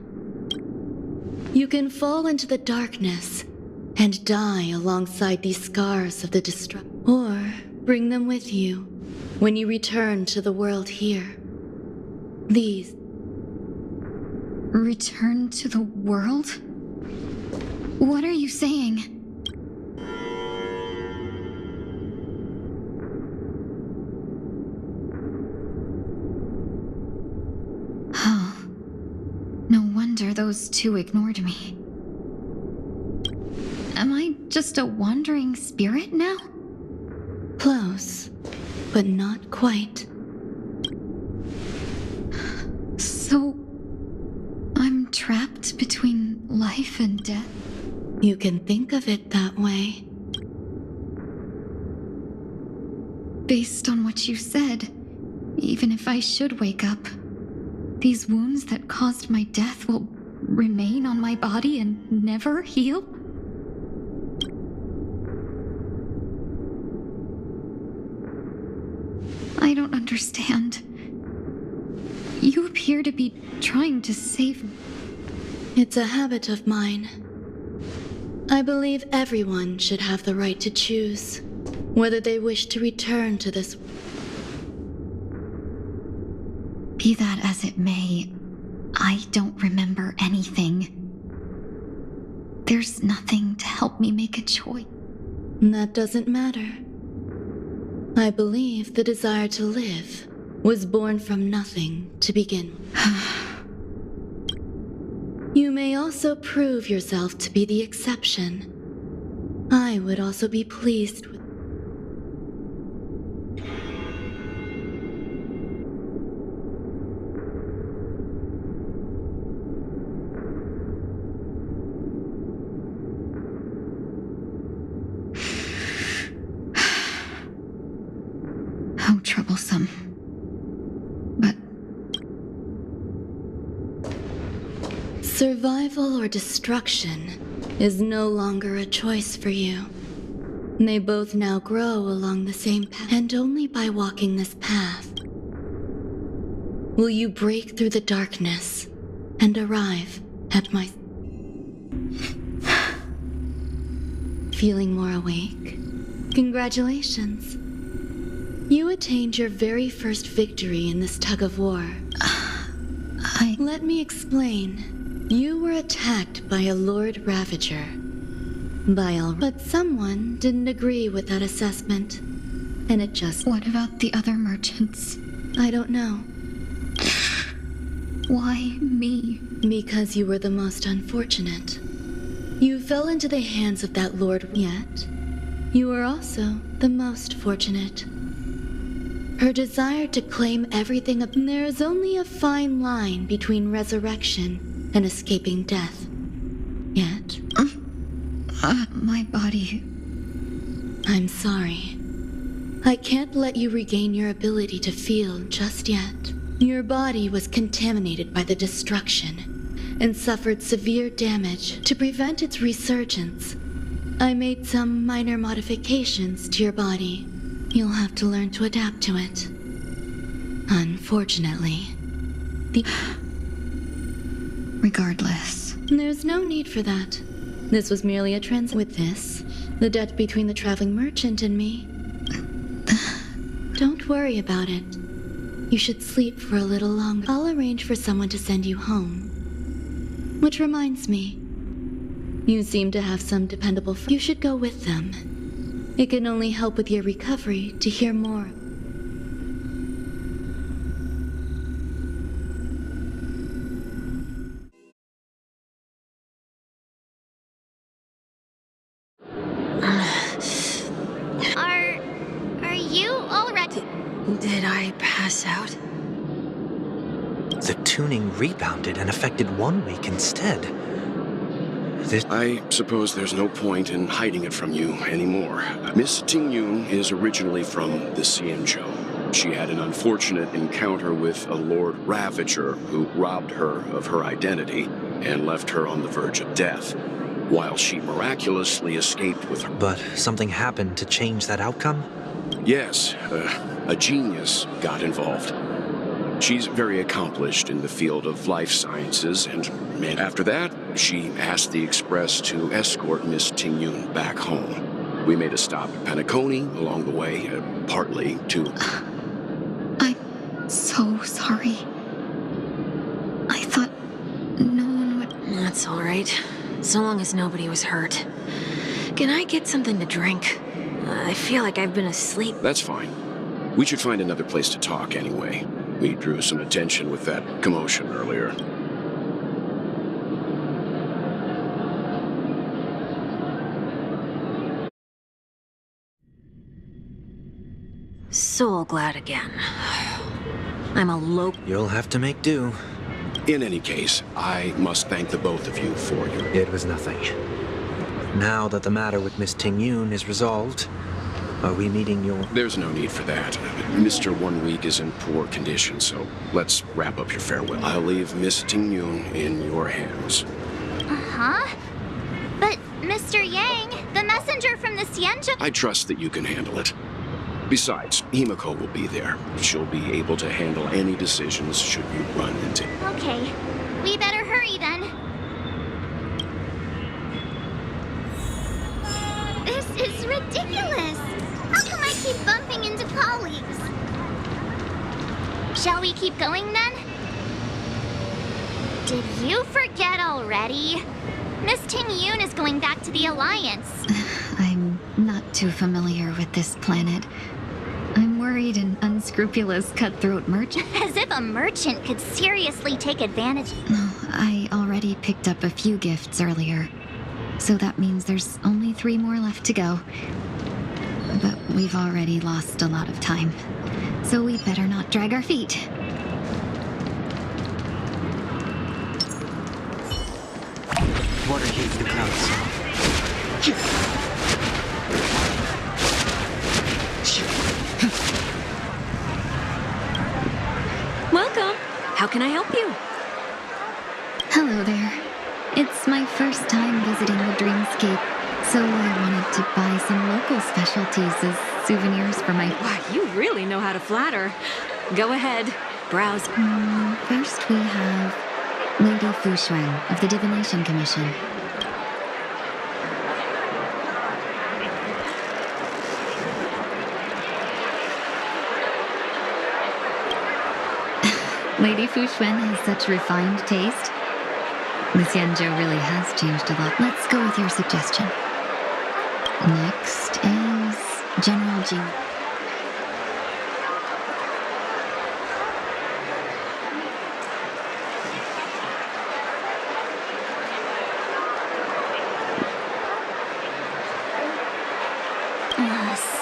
You can fall into the darkness and die alongside these scars of the destruction, or bring them with you when you return to the world here. These Return to the world? What are you saying? Oh. No wonder those two ignored me. Am I just a wandering spirit now? Close, but not quite. So, I'm trapped between life and death? You can think of it that way. Based on what you said, even if I should wake up, these wounds that caused my death will remain on my body and never heal? I don't understand. You appear to be trying to save me. It's a habit of mine. I believe everyone should have the right to choose whether they wish to return to this. Be that as it may, I don't remember anything. There's nothing to help me make a choice. That doesn't matter. I believe the desire to live was born from nothing to begin with. You may also prove yourself to be the exception. I would also be pleased with. How troublesome. But survival or destruction is no longer a choice for you. They both now grow along the same path, and only by walking this path will you break through the darkness and arrive at my... Feeling more awake? Congratulations. You attained your very first victory in this tug-of-war. Let me explain. You were attacked by a Lord Ravager. But someone didn't agree with that assessment. And it just... What about the other merchants? I don't know. Why me? Because you were the most unfortunate. You fell into the hands of that Lord, yet you were also the most fortunate. Her desire to claim everything up. There is only a fine line between resurrection and escaping death. Yet... my body... I'm sorry. I can't let you regain your ability to feel just yet. Your body was contaminated by the destruction and suffered severe damage. To prevent its resurgence, I made some minor modifications to your body. You'll have to learn to adapt to it. Unfortunately, Regardless. There's no need for that. This was merely a With this, the debt between the traveling merchant and me. Don't worry about it. You should sleep for a little longer. I'll arrange for someone to send you home. Which reminds me, you seem to have some dependable friends. You should go with them. It can only help with your recovery to hear more. Are you already... Did I pass out? The tuning rebounded and affected 1 week instead. I suppose there's no point in hiding it from you anymore. Miss Tingyun is originally from the Xianzhou. She had an unfortunate encounter with a Lord Ravager who robbed her of her identity and left her on the verge of death, while she miraculously escaped with her. But something happened to change that outcome? Yes, a genius got involved. She's very accomplished in the field of life sciences, and after that, she asked the Express to escort Miss Tingyun back home. We made a stop at Penacony along the way, partly to... I'm so sorry. I thought That's all right. So long as nobody was hurt. Can I get something to drink? I feel like I've been asleep. That's fine. We should find another place to talk anyway. We drew some attention with that commotion earlier. So glad again. I'm a low... You'll have to make do. In any case, I must thank the both of you for your... It was nothing. Now that the matter with Miss Ting-Yun is resolved, are we meeting your... There's no need for that. Mr. 1 Week is in poor condition, so let's wrap up your farewell. I'll leave Miss Ting-Yun in your hands. Uh-huh. But, Mr. Yang, the messenger from the Xianzhou... I trust that you can handle it. Besides, Himiko will be there. She'll be able to handle any decisions should you run into... Okay. We better hurry then. This is ridiculous. How come I keep bumping into colleagues? Shall we keep going then? Did you forget already? Miss Ting-Yun is going back to the Alliance. I'm not too familiar with this planet. I'm worried an unscrupulous cutthroat merchant... As if a merchant could seriously take advantage... I already picked up a few gifts earlier. So that means there's only 3 more left to go. But we've already lost a lot of time. So we better not drag our feet. Water heaves the clouds. Welcome. How can I help you? Hello there. It's my first time visiting the Dreamscape, so I wanted to buy some local specialties as souvenirs for my... Wow, you really know how to flatter. Go ahead. Browse. First we have Lady Fu Xuan of the Divination Commission. Lady Fu Xuan has such refined taste. The Xianzhou really has changed a lot. Let's go with your suggestion. Next is General Jing.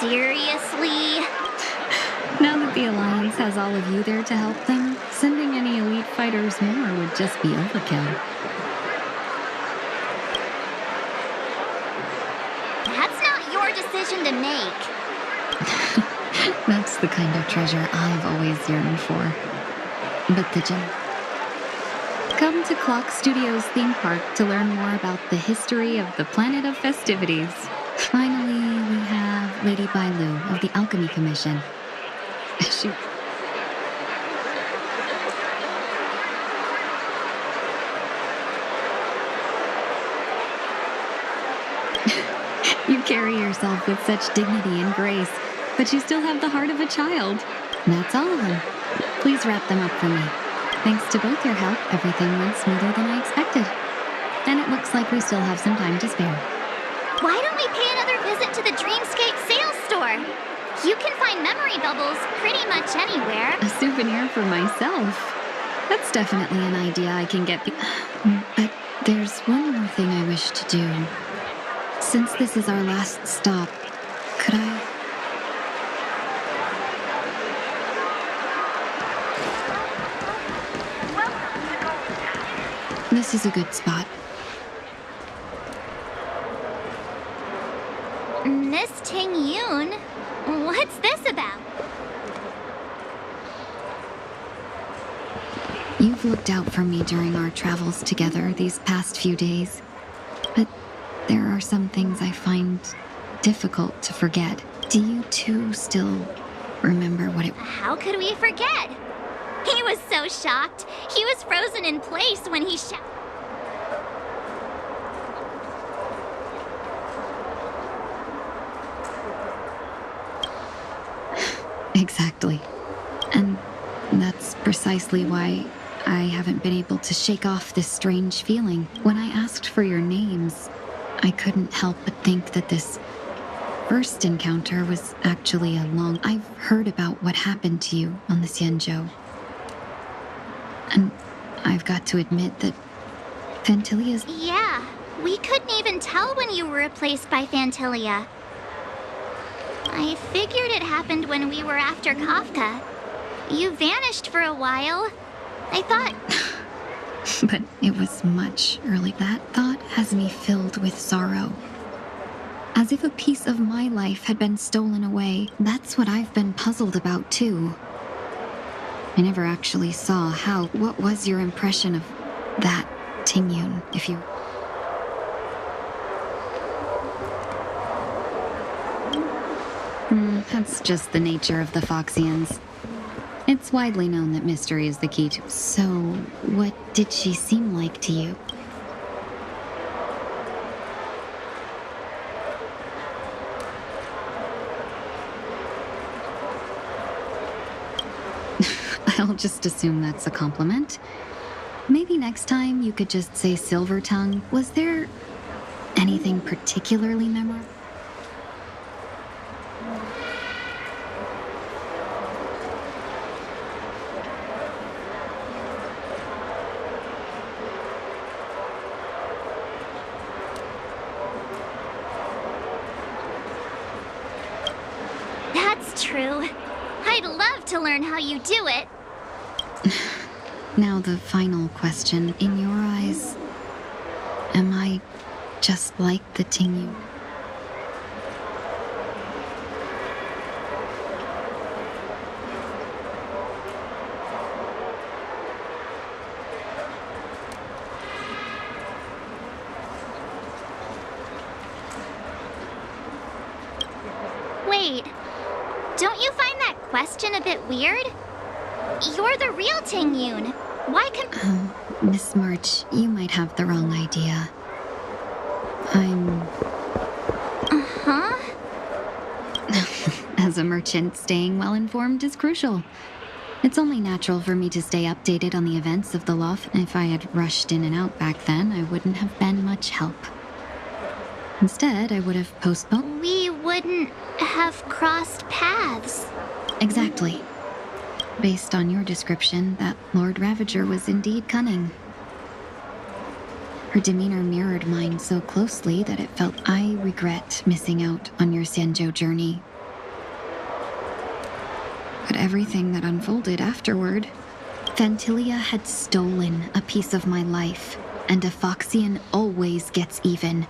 Seriously? Now that the Alliance has all of you there to help them, sending any elite fighters more would just be overkill. That's not your decision to make. That's the kind of treasure I've always yearned for. But the gem... Come to Clock Studios theme park to learn more about the history of the Planet of Festivities. Finally, we have Lady Bailu of the Alchemy Commission. She... You carry yourself with such dignity and grace, but you still have the heart of a child. That's all of them. Please wrap them up for me. Thanks to both your help, everything went smoother than I expected. And it looks like we still have some time to spare. Why don't we pay another visit to the Dreamscape sales store? You can find memory bubbles pretty much anywhere. A souvenir for myself. That's definitely an idea I can get. But there's one more thing I wish to do. Since this is our last stop, could I... This is a good spot. Miss Ting-Yun, what's this about? You've looked out for me during our travels together these past few days. But there are some things I find difficult to forget. Do you two still remember what it... How could we forget? He was so shocked. He was frozen in place when he Exactly. And that's precisely why I haven't been able to shake off this strange feeling. When I asked for your names, I couldn't help but think that this first encounter was actually a long... I've heard about what happened to you on the Xianzhou. And I've got to admit that Phantylia's... Yeah, we couldn't even tell when you were replaced by Phantylia. I figured it happened when we were after Kafka. You vanished for a while. I thought... But it was much early. That thought has me filled with sorrow. As if a piece of my life had been stolen away. That's what I've been puzzled about, too. I never actually saw how... What was your impression of that Tingyun, if you... That's just the nature of the Foxians. It's widely known that mystery is the key to... So, what did she seem like to you? I'll just assume that's a compliment. Maybe next time you could just say Silver Tongue. Was there anything particularly memorable? That's true. I'd love to learn how you do it. Now the final question. In your eyes, am I just like the Tingyun? Wait, don't you find that question a bit weird? You're the real Tingyun. Why can... Miss March, you might have the wrong idea. I'm... Uh-huh? As a merchant, staying well-informed is crucial. It's only natural for me to stay updated on the events of the loft. If I had rushed in and out back then, I wouldn't have been much help. Instead, I would have postponed... We wouldn't have crossed paths. Exactly. Based on your description, that Lord Ravager was indeed cunning. Her demeanor mirrored mine so closely that it felt... I regret missing out on your Xianzhou journey. But everything that unfolded afterward... Phantylia had stolen a piece of my life, and a Foxian always gets even.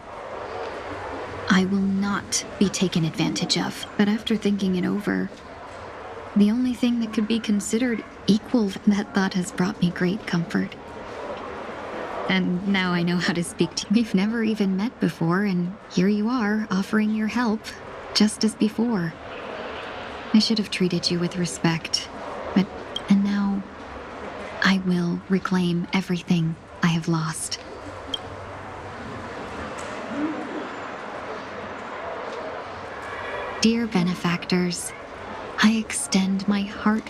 I will not be taken advantage of. But after thinking it over... The only thing that could be considered equal, that thought has brought me great comfort. And now I know how to speak to you. We've never even met before, and here you are, offering your help, just as before. I should have treated you with respect, and now I will reclaim everything I have lost. Dear benefactors, I extend my heart...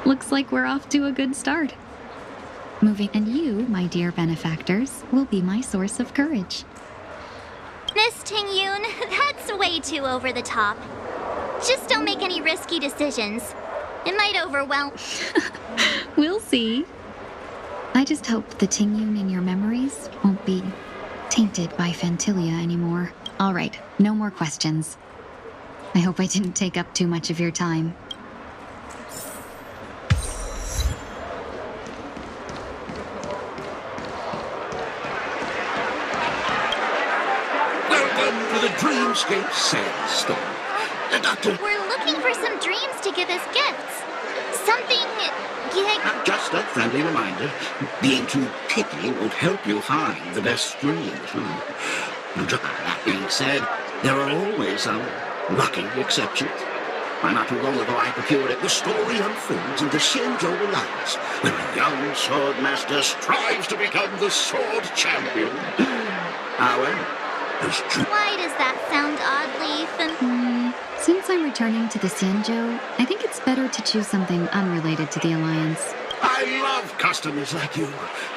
Looks like we're off to a good start. And you, my dear benefactors, will be my source of courage. Miss Tingyun, that's way too over the top. Just don't make any risky decisions. It might overwhelm... We'll see. I just hope the Tingyun in your memories won't be tainted by Phantylia anymore. All right, no more questions. I hope I didn't take up too much of your time. Welcome to the Dreamscape Sandstorm. Doctor... We're looking for some dreams to give as gifts. Something... Just a friendly reminder, being too picky won't help you find the best dreams. That being said, there are always some lucky exceptions. Not too long ago I procured it. The story unfolds in the Xianzhou Alliance, where a young swordmaster strives to become the sword champion. However, Why does that sound oddly Since I'm returning to the Xianzhou, I think it's better to choose something unrelated to the Alliance. I love customers like you.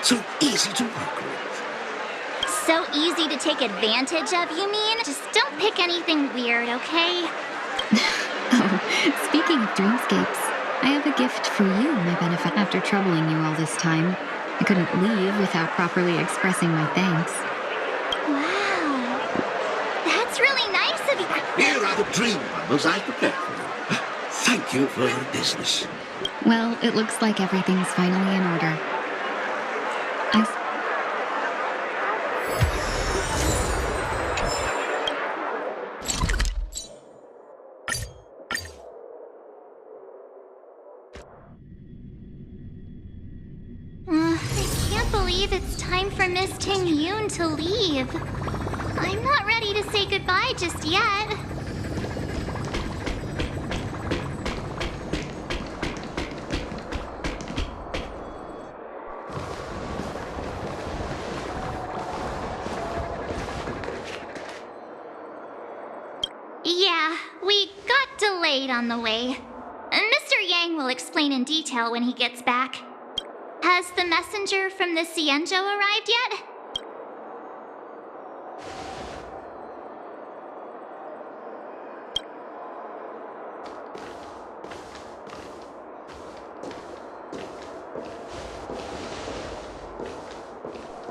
So easy to work with. so easy to take advantage of, you mean? Just don't pick anything weird, okay? Oh, speaking of dreamscapes, I have a gift for you, my benefit. After troubling you all this time, I couldn't leave without properly expressing my thanks. Wow. That's really nice of you. Here are the dream bubbles I prepared for you. Thank you for your business. Well, it looks like everything's finally in order. I can't believe it's time for Miss Ting Yoon to leave. I'm not ready to say goodbye just yet. Yeah, we got delayed on the way. Mr. Yang will explain in detail when he gets back. Has the messenger from the Xianzhou arrived yet?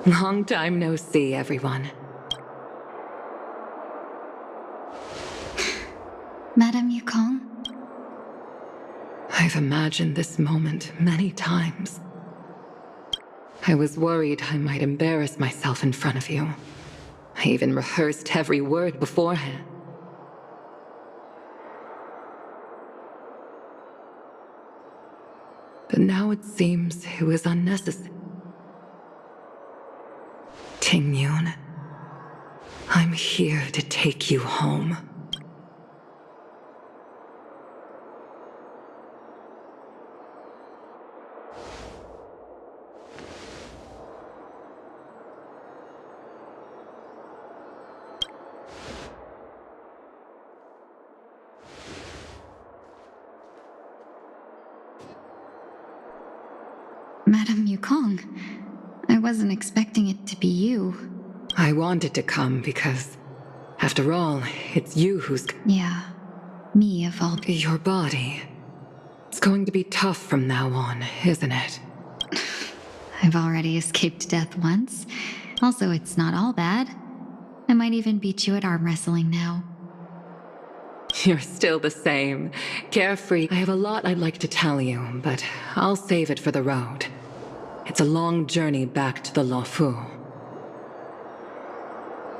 Long time no see, everyone. Madame Yukong? I've imagined this moment many times. I was worried I might embarrass myself in front of you. I even rehearsed every word beforehand. But now it seems it was unnecessary. Ting Yoon, I'm here to take you home. Madame Yukong, I wasn't expecting it to be you. I wanted to come because, after all, it's you who's... Yeah, me of all... Your body. It's going to be tough from now on, isn't it? I've already escaped death once. Also, it's not all bad. I might even beat you at arm wrestling now. You're still the same. Carefree. I have a lot I'd like to tell you, but I'll save it for the road. It's a long journey back to the Luofu.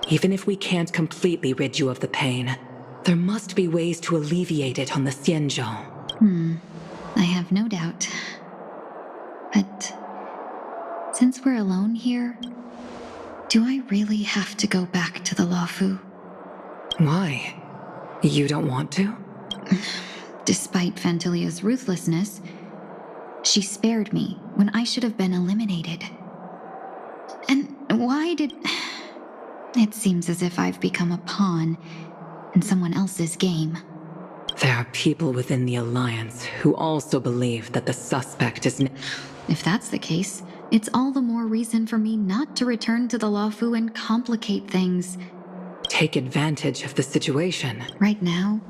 Even if we can't completely rid you of the pain, there must be ways to alleviate it on the Xianzhou. I have no doubt. But since we're alone here, do I really have to go back to the Luofu? Why? You don't want to? Despite Fantilia's ruthlessness, she spared me when I should have been eliminated. And why did... It seems as if I've become a pawn in someone else's game. There are people within the Alliance who also believe that the suspect is... If that's the case, it's all the more reason for me not to return to the Luofu and complicate things. Take advantage of the situation. Right now,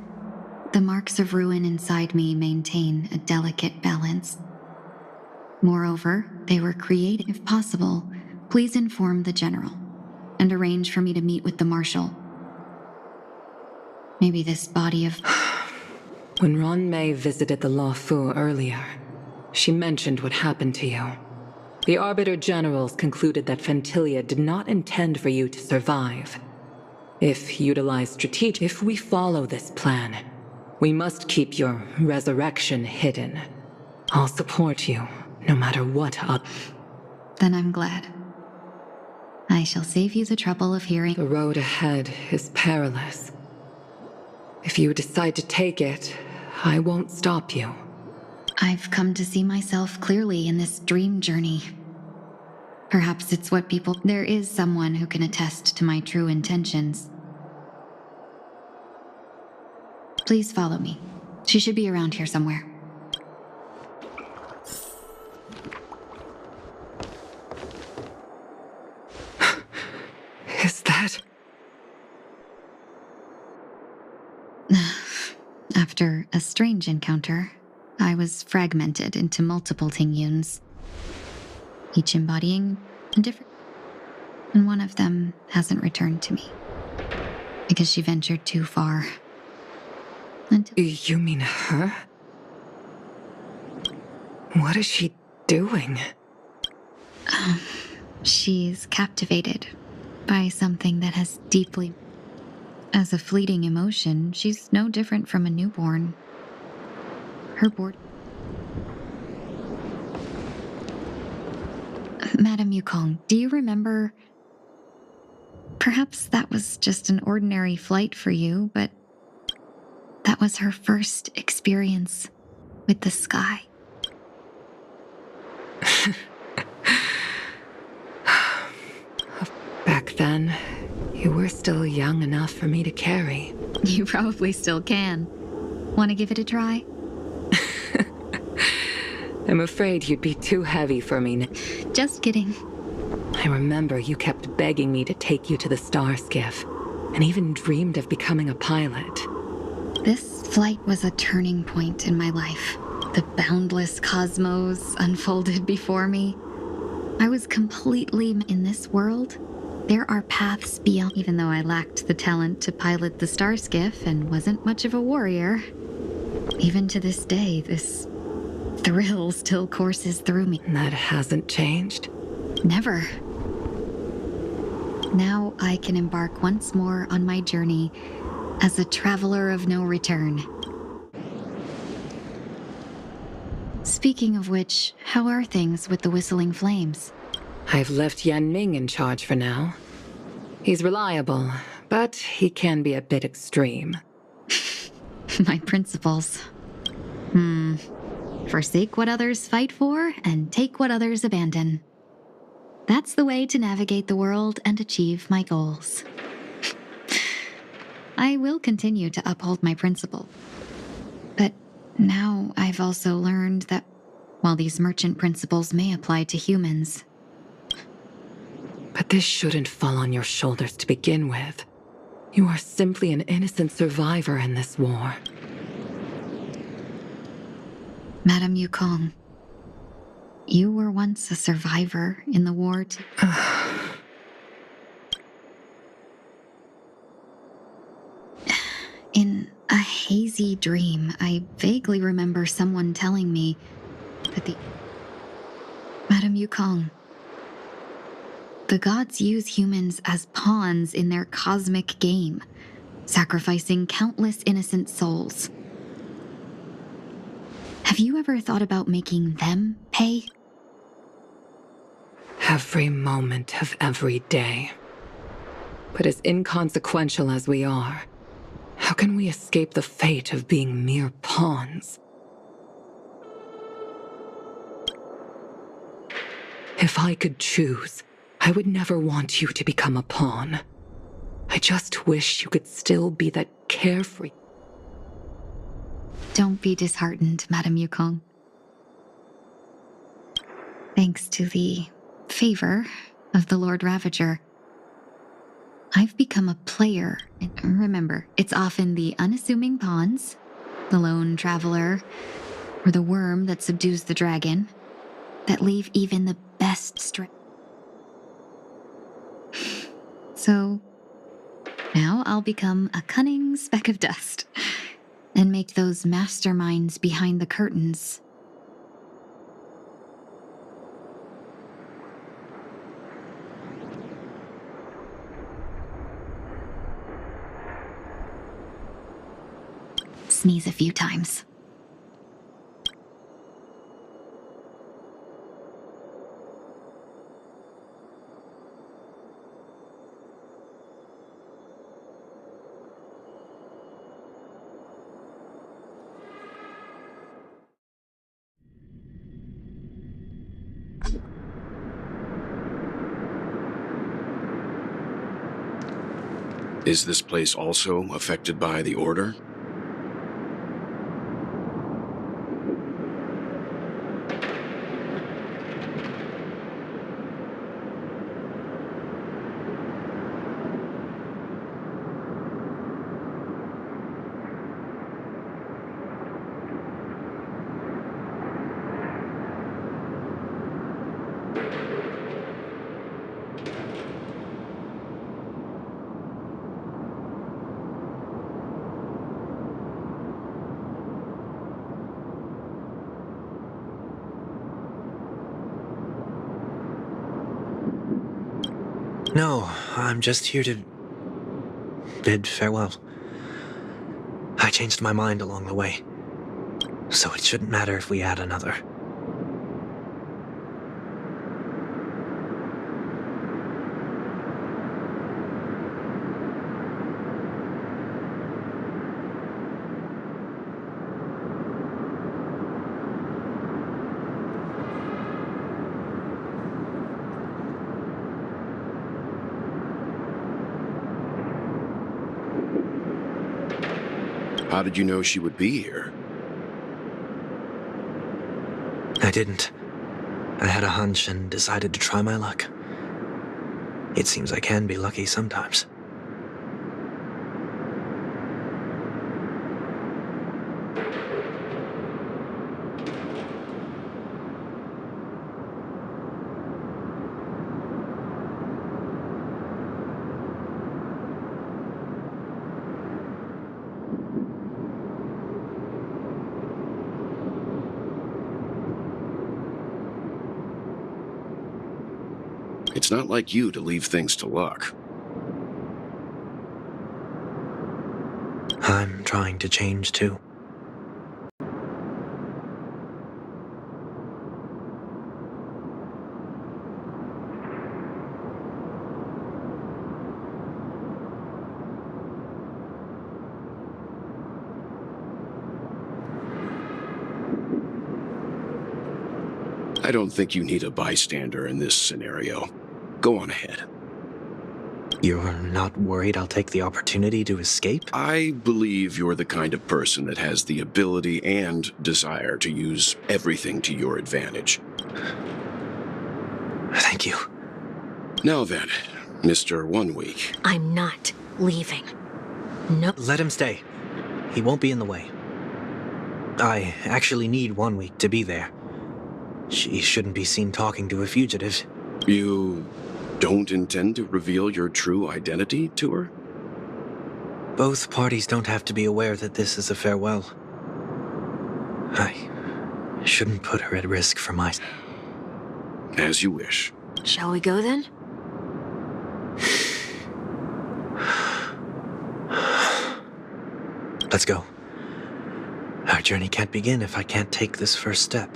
the marks of ruin inside me maintain a delicate balance. Moreover, they were created. If possible, please inform the General and arrange for me to meet with the Marshal. Maybe this body of... When Ron Mei visited the Luofu earlier, she mentioned what happened to you. The Arbiter Generals concluded that Fantilia did not intend for you to survive. If if we follow this plan, we must keep your resurrection hidden. I'll support you, no matter what Then I'm glad. I shall save you the trouble of hearing... The road ahead is perilous. If you decide to take it, I won't stop you. I've come to see myself clearly in this dream journey. Perhaps it's what people... There is someone who can attest to my true intentions. Please follow me. She should be around here somewhere. Is that... After a strange encounter, I was fragmented into multiple Tingyuns, each embodying a different... And one of them hasn't returned to me, because she ventured too far. You mean her? What is she doing? She's captivated by something that has deeply... As a fleeting emotion, she's no different from a newborn. Her board... Madame Yukong, do you remember... Perhaps that was just an ordinary flight for you, but... That was her first experience with the sky. Back then, you were still young enough for me to carry. You probably still can. Want to give it a try? I'm afraid you'd be too heavy for me now. Just kidding. I remember you kept begging me to take you to the star skiff, and even dreamed of becoming a pilot. This flight was a turning point in my life. The boundless cosmos unfolded before me. I was completely in this world. There are paths beyond. Even though I lacked the talent to pilot the star skiff and wasn't much of a warrior, even to this day, this thrill still courses through me. That hasn't changed? Never. Now I can embark once more on my journey as a traveler of no return. Speaking of which, how are things with the Whistling Flames? I've left Yan Ming in charge for now. He's reliable, but he can be a bit extreme. My principles. Forsake what others fight for, and take what others abandon. That's the way to navigate the world and achieve my goals. I will continue to uphold my principle. But now I've also learned that while these merchant principles may apply to humans... But this shouldn't fall on your shoulders to begin with. You are simply an innocent survivor in this war. Madame Yukong, you were once a survivor in the war too. In a hazy dream, I vaguely remember someone telling me that Madame Yukong, the gods use humans as pawns in their cosmic game, sacrificing countless innocent souls. Have you ever thought about making them pay? Every moment of every day. But as inconsequential as we are, how can we escape the fate of being mere pawns? If I could choose, I would never want you to become a pawn. I just wish you could still be that carefree. Don't be disheartened, Madame Yukong. Thanks to the favor of the Lord Ravager, I've become a player. And remember, it's often the unassuming pawns, the lone traveler, or the worm that subdues the dragon, that leave even the best strength. So, now I'll become a cunning speck of dust, and make those masterminds behind the curtains. Sneeze a few times. Is this place also affected by the Order? No, I'm just here to bid farewell. I changed my mind along the way, so it shouldn't matter if we add another. How did you know she would be here? I didn't. I had a hunch and decided to try my luck. It seems I can be lucky sometimes. It's not like you to leave things to luck. I'm trying to change too. I don't think you need a bystander in this scenario. Go on ahead. You're not worried I'll take the opportunity to escape? I believe you're the kind of person that has the ability and desire to use everything to your advantage. Thank you. Now then, Mr. 1 Week. I'm not leaving. No. Let him stay. He won't be in the way. I actually need 1 week to be there. She shouldn't be seen talking to a fugitive. You don't intend to reveal your true identity to her? Both parties don't have to be aware that this is a farewell. I shouldn't put her at risk for my... As you wish. Shall we go then? Let's go. Our journey can't begin if I can't take this first step.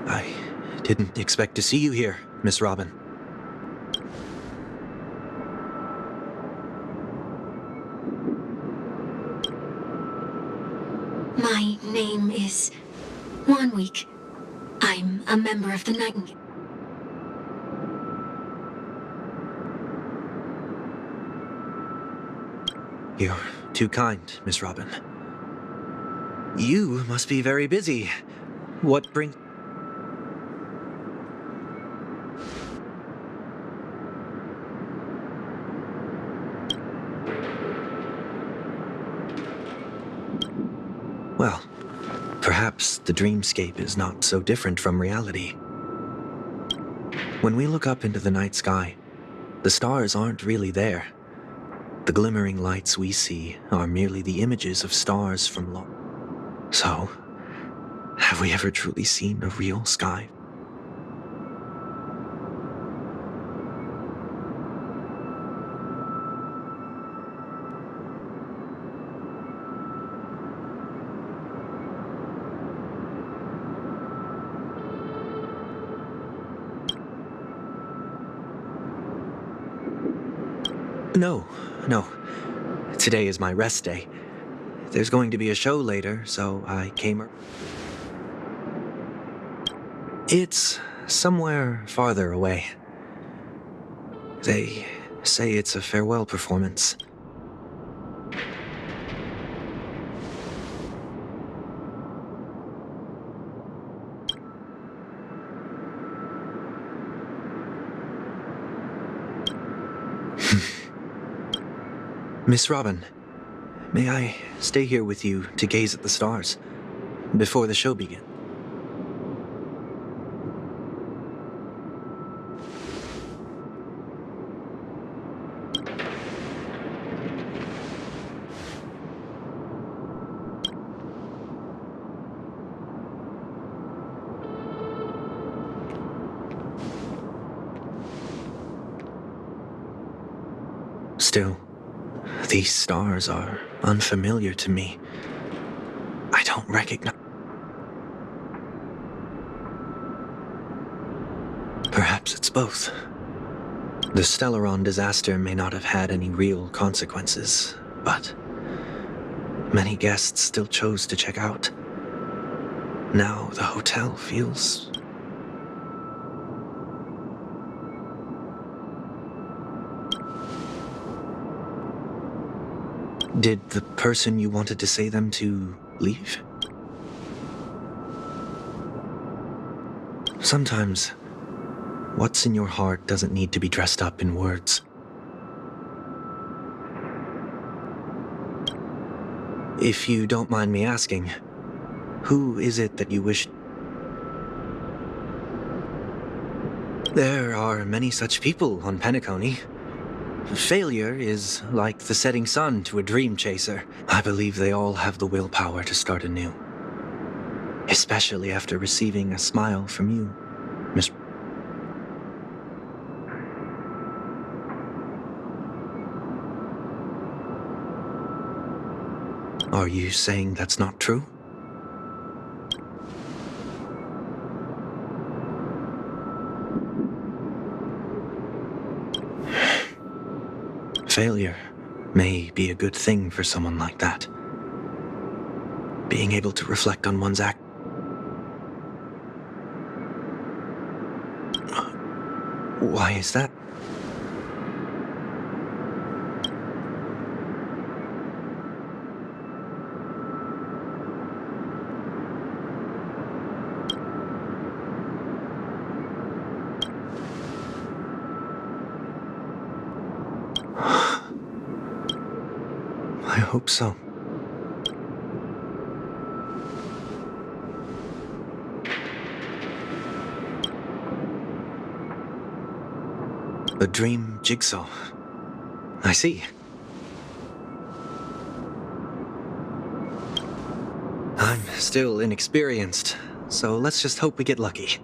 I didn't expect to see you here, Miss Robin. My name is 1 Week. I'm a member of the Nightingale. You're too kind, Miss Robin. You must be very busy. What brings... Well, perhaps the dreamscape is not so different from reality. When we look up into the night sky, the stars aren't really there. The glimmering lights we see are merely the images of stars from long. So, have we ever truly seen a real sky? No. Today is my rest day. There's going to be a show later, so I came. It's somewhere farther away. They say it's a farewell performance. Miss Robin, may I stay here with you to gaze at the stars before the show begins? Still, these stars are unfamiliar to me. I don't recognize. Perhaps it's both. The Stellaron disaster may not have had any real consequences, but many guests still chose to check out. Now the hotel feels... Did the person you wanted to say them to leave? Sometimes, what's in your heart doesn't need to be dressed up in words. If you don't mind me asking, who is it that you wish... There are many such people on Penacony. Failure is like the setting sun to a dream chaser. I believe they all have the willpower to start anew. Especially after receiving a smile from you, Miss... Are you saying that's not true? Failure may be a good thing for someone like that. Being able to reflect on one's act. Why is that? I hope so. A dream jigsaw. I see. I'm still inexperienced, so let's just hope we get lucky.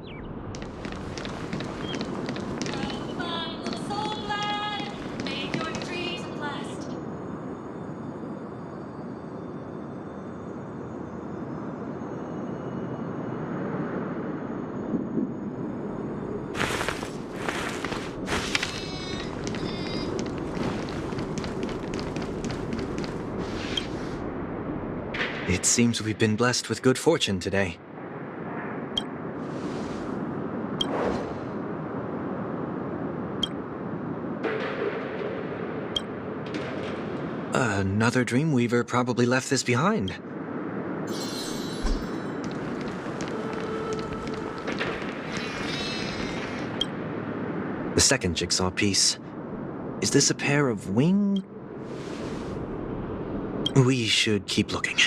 It seems we've been blessed with good fortune today. Another Dreamweaver probably left this behind. The second jigsaw piece. Is this a pair of wings? We should keep looking.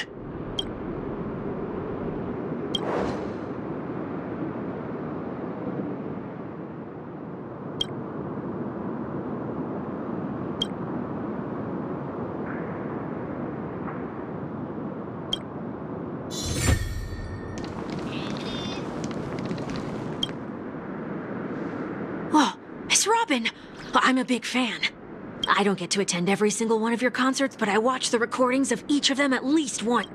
Robin! I'm a big fan. I don't get to attend every single one of your concerts, but I watch the recordings of each of them at least once.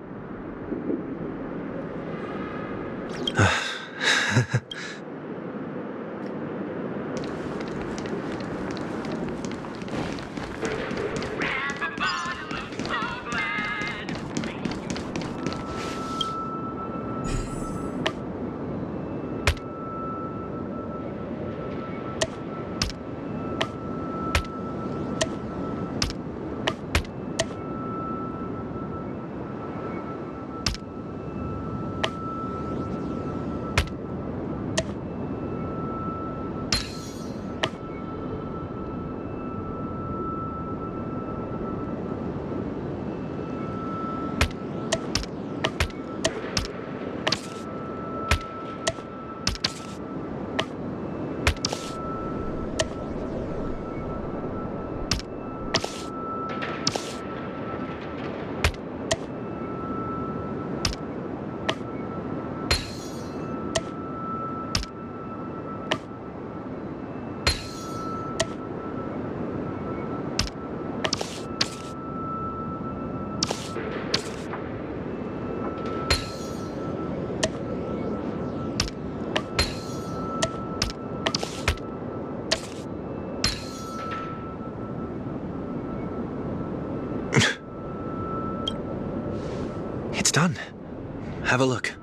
done. Have a look.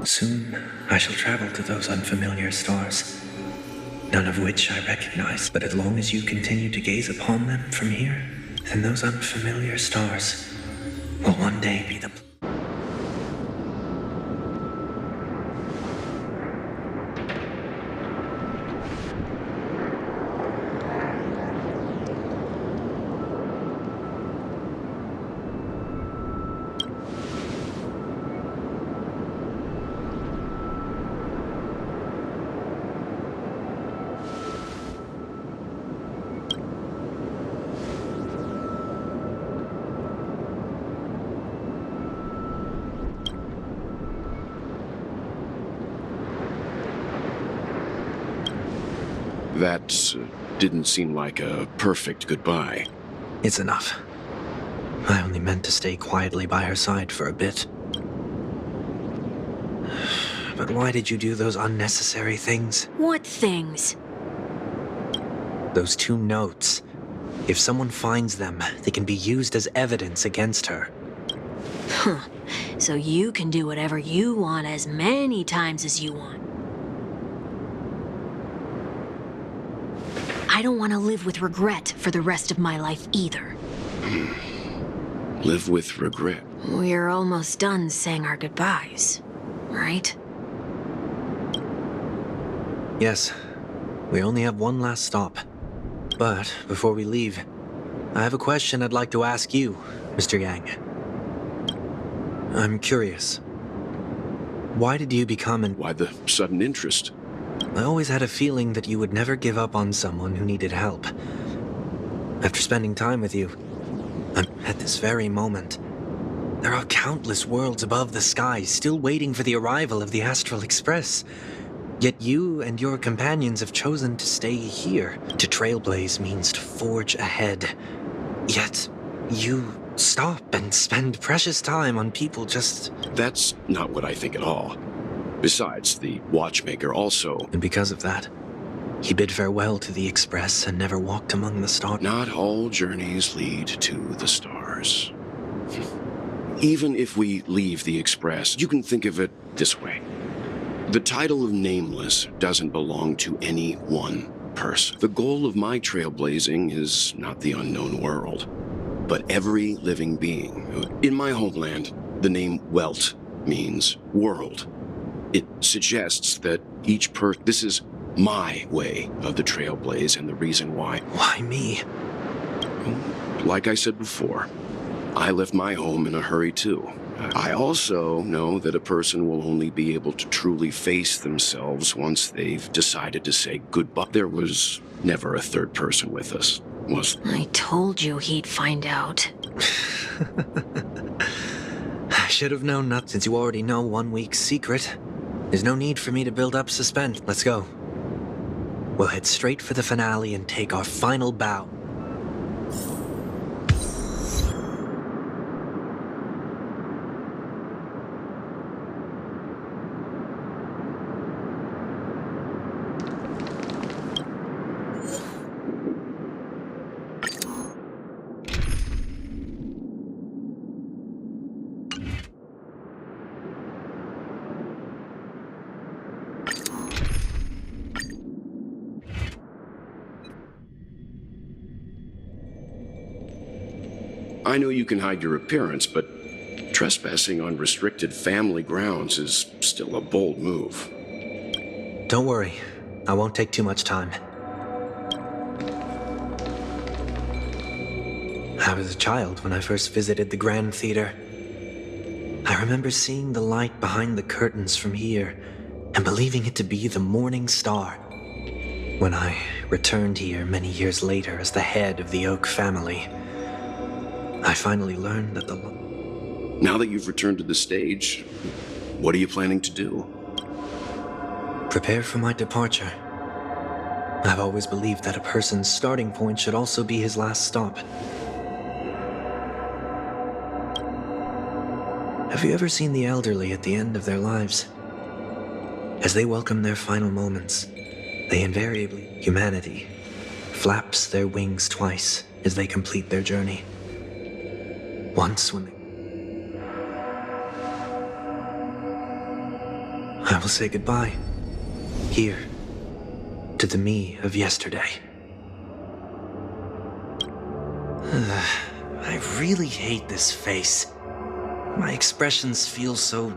Soon, I shall travel to those unfamiliar stars, none of which I recognize. But as long as you continue to gaze upon them from here, then those unfamiliar stars will one day be the... That didn't seem like a perfect goodbye. It's enough. I only meant to stay quietly by her side for a bit. But why did you do those unnecessary things? What things? Those 2 notes. If someone finds them, they can be used as evidence against her. Huh. So you can do whatever you want as many times as you want. I don't want to live with regret for the rest of my life either. Live with regret? We're almost done saying our goodbyes, right? Yes. We only have one last stop. But before we leave, I have a question I'd like to ask you, Mr. Yang. I'm curious. Why did you become an... Why the sudden interest? I always had a feeling that you would never give up on someone who needed help. After spending time with you, at this very moment, there are countless worlds above the sky still waiting for the arrival of the Astral Express. Yet you and your companions have chosen to stay here. To trailblaze means to forge ahead. Yet, you stop and spend precious time on people just... That's not what I think at all. Besides, the watchmaker also... And because of that, he bid farewell to the Express and never walked among the stars. Not all journeys lead to the stars. Even if we leave the Express, you can think of it this way. The title of Nameless doesn't belong to any one person. The goal of my trailblazing is not the unknown world, but every living being. In my homeland, the name Welt means world. It suggests that each this is my way of the trailblaze and the reason why. Why me? Like I said before, I left my home in a hurry too. I also know that a person will only be able to truly face themselves once they've decided to say goodbye. There was never a third person with us, was there? I told you he'd find out. I should have known that since you already know 1 week's secret. There's no need for me to build up suspense. Let's go. We'll head straight for the finale and take our final bow. I know you can hide your appearance, but trespassing on restricted family grounds is still a bold move. Don't worry. I won't take too much time. I was a child when I first visited the Grand Theater. I remember seeing the light behind the curtains from here and believing it to be the morning star. When I returned here many years later as the head of the Oak family, I finally learned that the... Now that you've returned to the stage, what are you planning to do? Prepare for my departure. I've always believed that a person's starting point should also be his last stop. Have you ever seen the elderly at the end of their lives? As they welcome their final moments, they invariably, humanity, flaps their wings twice as they complete their journey. Once when I will say goodbye, here, to the me of yesterday. I really hate this face. My expressions feel so...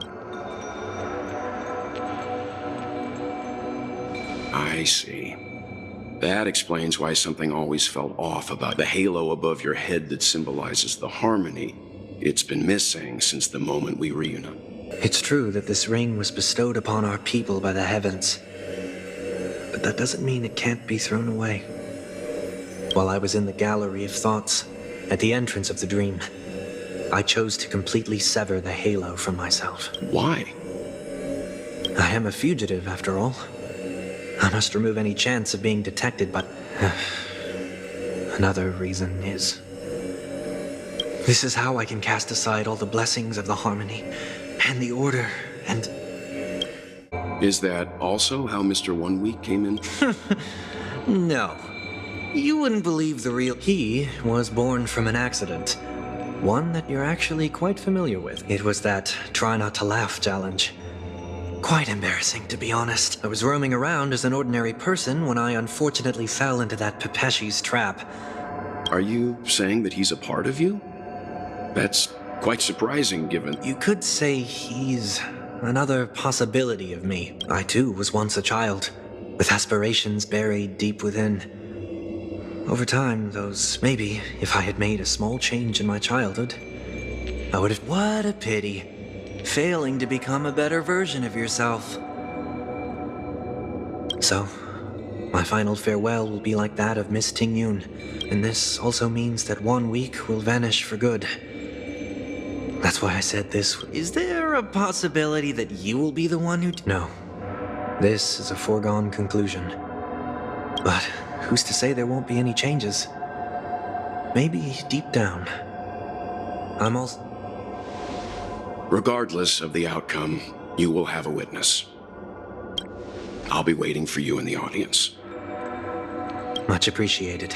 I see. That explains why something always felt off about the halo above your head that symbolizes the harmony. It's been missing since the moment we reunited. It's true that this ring was bestowed upon our people by the heavens. But that doesn't mean it can't be thrown away. While I was in the gallery of thoughts, at the entrance of the dream, I chose to completely sever the halo from myself. Why? I am a fugitive, after all. I must remove any chance of being detected, but... Another reason is... This is how I can cast aside all the blessings of the harmony, and the order, and... Is that also how Mr. 1 Week came in? No. You wouldn't believe the real... He was born from an accident. One that you're actually quite familiar with. It was that try not to laugh challenge. Quite embarrassing, to be honest. I was roaming around as an ordinary person when I unfortunately fell into that Pepeshi's trap. Are you saying that he's a part of you? That's quite surprising, given... You could say he's another possibility of me. I, too, was once a child, with aspirations buried deep within. Over time, maybe, if I had made a small change in my childhood, I would have... What a pity. Failing to become a better version of yourself. So, my final farewell will be like that of Miss Tingyun, and this also means that 1 week will vanish for good. That's why I said this. Is there a possibility that you will be the one who... No. This is a foregone conclusion. But who's to say there won't be any changes? Maybe deep down, I'm also... Regardless of the outcome, you will have a witness. I'll be waiting for you in the audience. Much appreciated.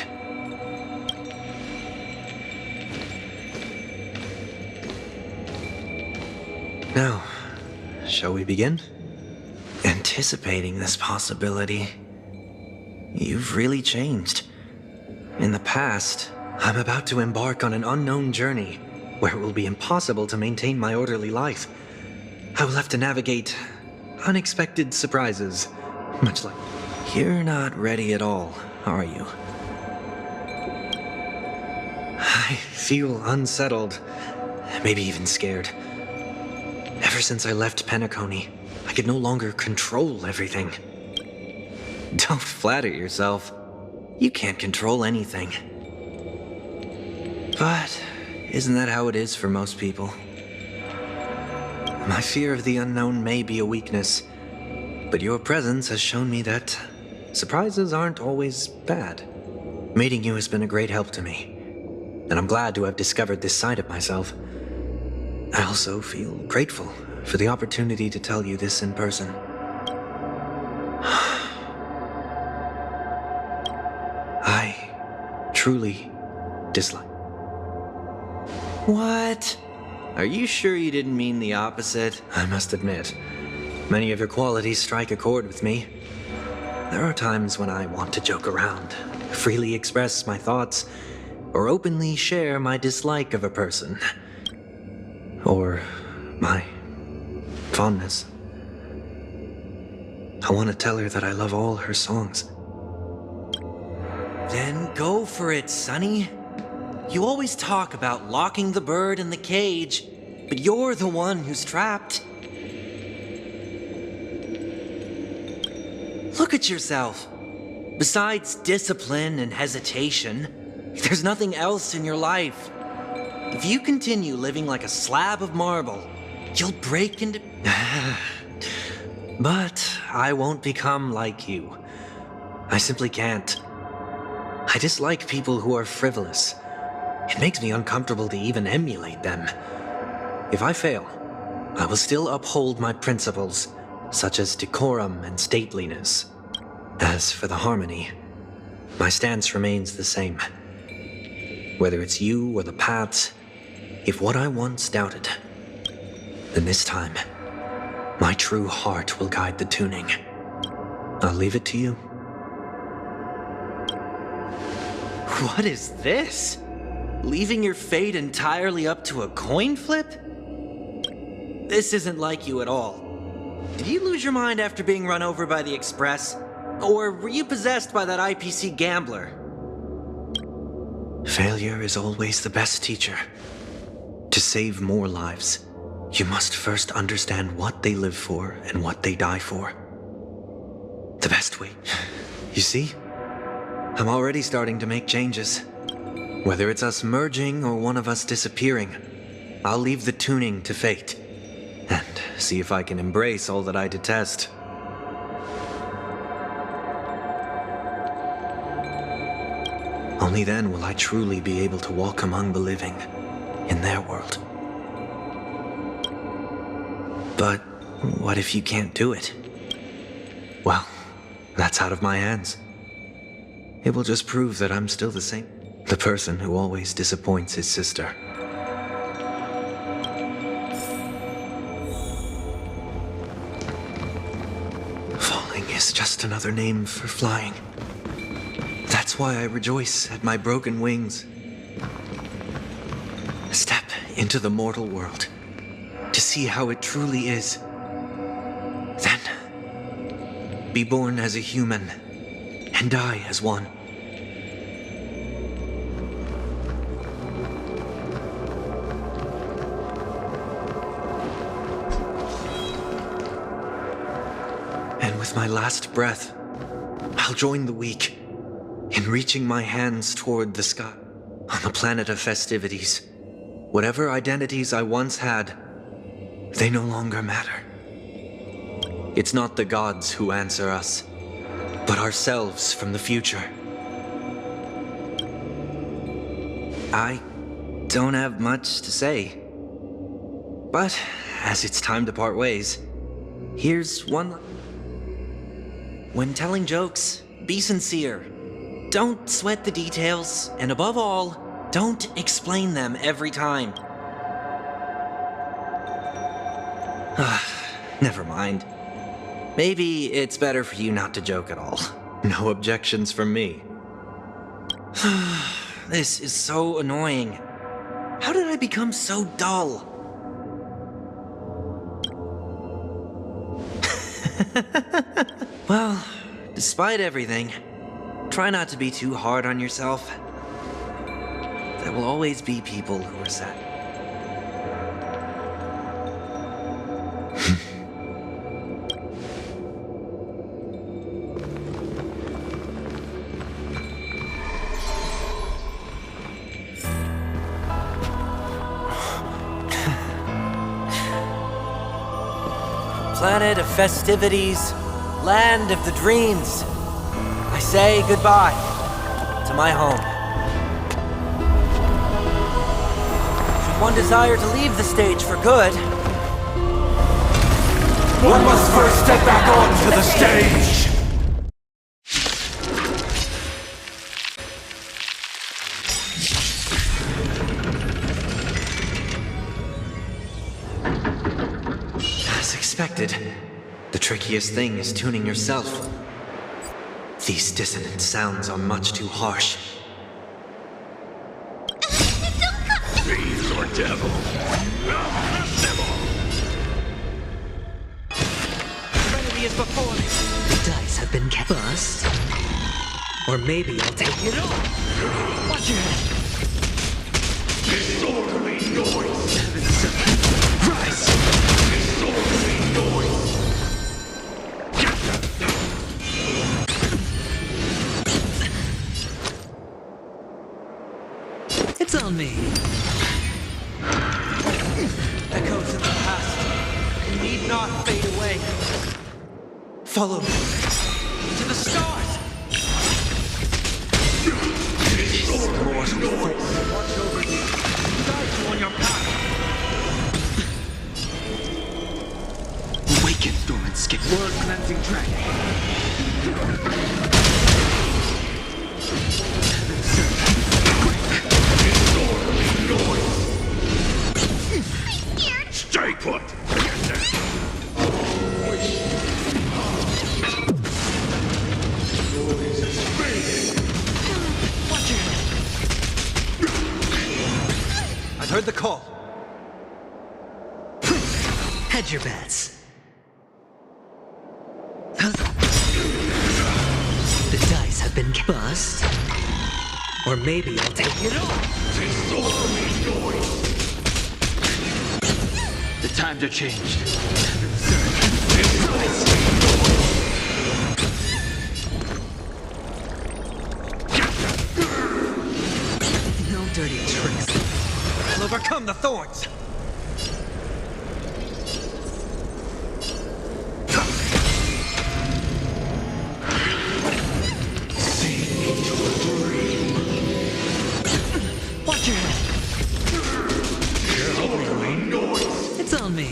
Now, shall we begin? Anticipating this possibility, you've really changed. In the past, I'm about to embark on an unknown journey where it will be impossible to maintain my orderly life. I will have to navigate unexpected surprises, much like... You're not ready at all, are you? I feel unsettled, maybe even scared. Ever since I left Penacony, I could no longer control everything. Don't flatter yourself. You can't control anything. But isn't that how it is for most people? My fear of the unknown may be a weakness, but your presence has shown me that surprises aren't always bad. Meeting you has been a great help to me, and I'm glad to have discovered this side of myself. I also feel grateful for the opportunity to tell you this in person. I truly dislike... What? Are you sure you didn't mean the opposite? I must admit, many of your qualities strike a chord with me. There are times when I want to joke around, freely express my thoughts, or openly share my dislike of a person. Or my fondness. I want to tell her that I love all her songs. Then go for it, Sonny. You always talk about locking the bird in the cage, but you're the one who's trapped. Look at yourself. Besides discipline and hesitation, there's nothing else in your life. If you continue living like a slab of marble, you'll break into... But I won't become like you. I simply can't. I dislike people who are frivolous. It makes me uncomfortable to even emulate them. If I fail, I will still uphold my principles, such as decorum and stateliness. As for the harmony, my stance remains the same. Whether it's you or the paths, if what I once doubted, then this time, my true heart will guide the tuning. I'll leave it to you. What is this? Leaving your fate entirely up to a coin flip? This isn't like you at all. Did you lose your mind after being run over by the Express? Or were you possessed by that IPC gambler? Failure is always the best teacher. To save more lives, you must first understand what they live for and what they die for. The best way. You see? I'm already starting to make changes. Whether it's us merging or one of us disappearing, I'll leave the tuning to fate. And see if I can embrace all that I detest. Only then will I truly be able to walk among the living in their world. But what if you can't do it? Well, that's out of my hands. It will just prove that I'm still the same. The person who always disappoints his sister. Falling is just another name for flying. That's why I rejoice at my broken wings. Step into the mortal world to see how it truly is. Then, be born as a human and die as one. And with my last breath, I'll join the weak in reaching my hands toward the sky on the planet of festivities. Whatever identities I once had, they no longer matter. It's not the gods who answer us, but ourselves from the future. I don't have much to say. But as it's time to part ways, here's one. When telling jokes, be sincere. Don't sweat the details, and above all, don't explain them every time. Never mind. Maybe it's better for you not to joke at all. No objections from me. This is so annoying. How did I become so dull? Well, despite everything, try not to be too hard on yourself. There will always be people who are sad. Planet of festivities, land of the dreams. I say goodbye to my home. Should one desire to leave the stage for good, one must first step back onto the stage! As expected, the trickiest thing is tuning yourself. These dissonant sounds are much too harsh. Beast or devil? Trinity is before me. The dice have been cast first. Or maybe I'll take it all. Watch your head. Disorderly noise! Rise! Disorderly noise! It's on me. Echoes of the past need not fade away. Follow me to the stars. Watch over you. Guide you on your path. Awaken, dormant skin. Word cleansing dragon. Stay put! I've heard the call. Hedge your bets. The dice have been bust. Or maybe I'll take it all. The times are changed. No dirty tricks. I'll overcome the thorns. Watch your head. It's on me.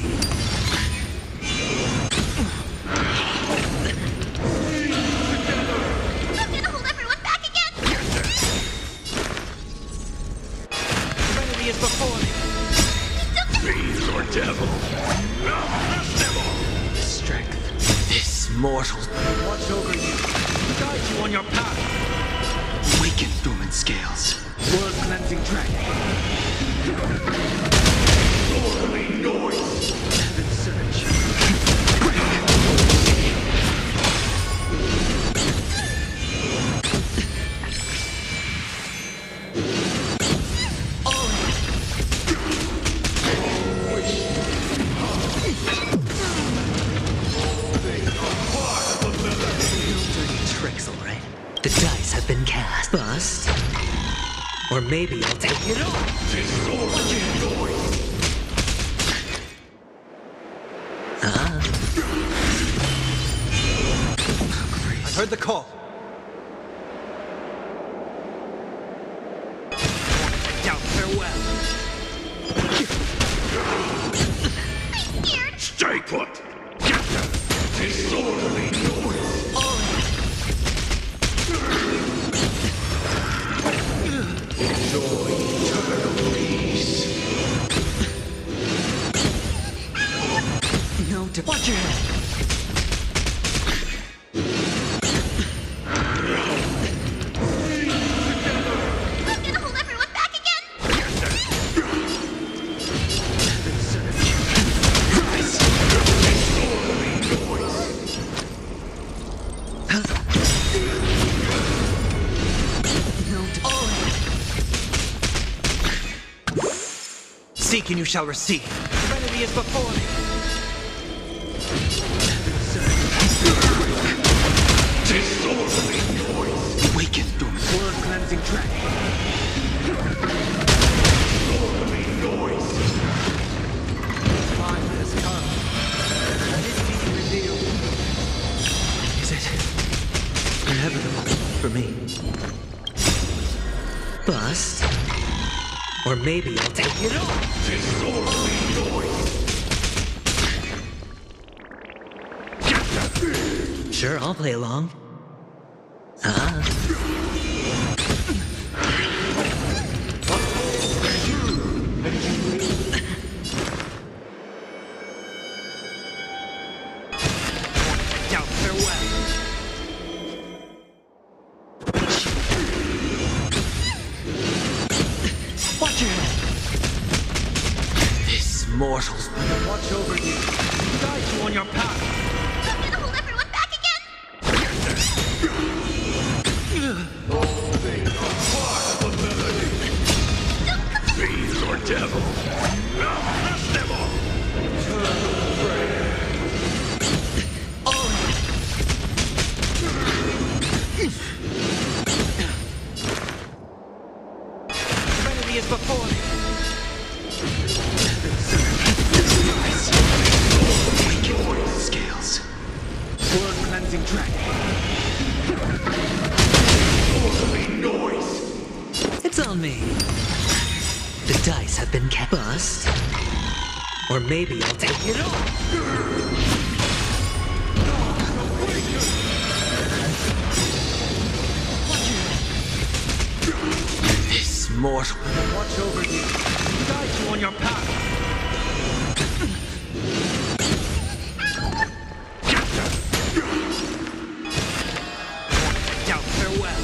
I'm gonna hold everyone back again! Serenity is before me. Fiend or devil? Strength. This mortal. Watch over you. Guide you on your path. Awaken, dormant scales. Word cleansing dragon. Heaven surge. Dirty tricks, all right. The dice have been cast. Bust. Or maybe I'll take it all. I've heard the call. Down farewell. Stay put! Disorderly noise! Enjoy eternal peace. No, to watch your head. I'm gonna hold everyone back again! Seek and you shall receive. Serenity is before me. Disorderly noise! Awaken, dormant. Word cleansing dragon. Disorderly noise! Time has come. Let it be revealed. Is it inevitable for me? Bust. Or maybe I'll take it all. Disorderly noise! Sure, I'll play along. Down farewell. Watch your head. This mortal's. Watch over you. Guide you on your path. I'm gonna hold everyone back again! Fiend or devil? Devil! Serenity is before me. Awaken, scales. Word cleansing dragon. Disorderly noise! on me. The dice have been bust. Or maybe I'll take it all. This mortal. Watch over you. Guide you on your path. Now, farewell.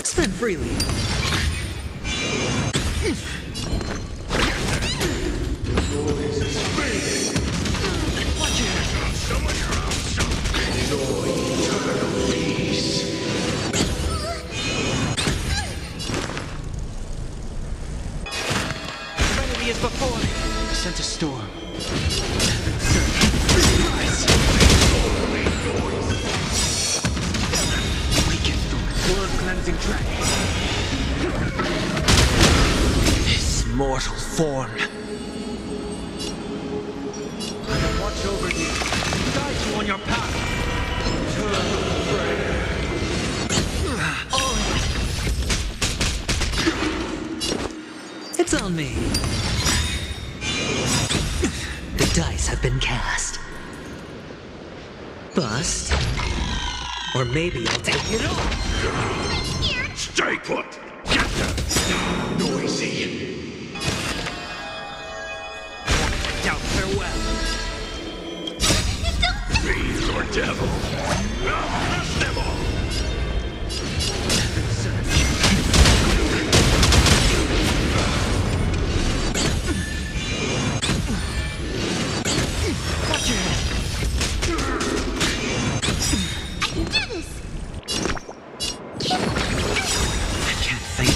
Spend freely. Serenity is before me. Sent a storm. World-cleansing dragon. This mortal form. I can watch over you. Guide you on your path. It's on me. The dice have been cast. Bust. Or maybe I'll take it all. Stay put. Noisy. Now farewell. Fiend or devil. I'll crush them all. Watch your head.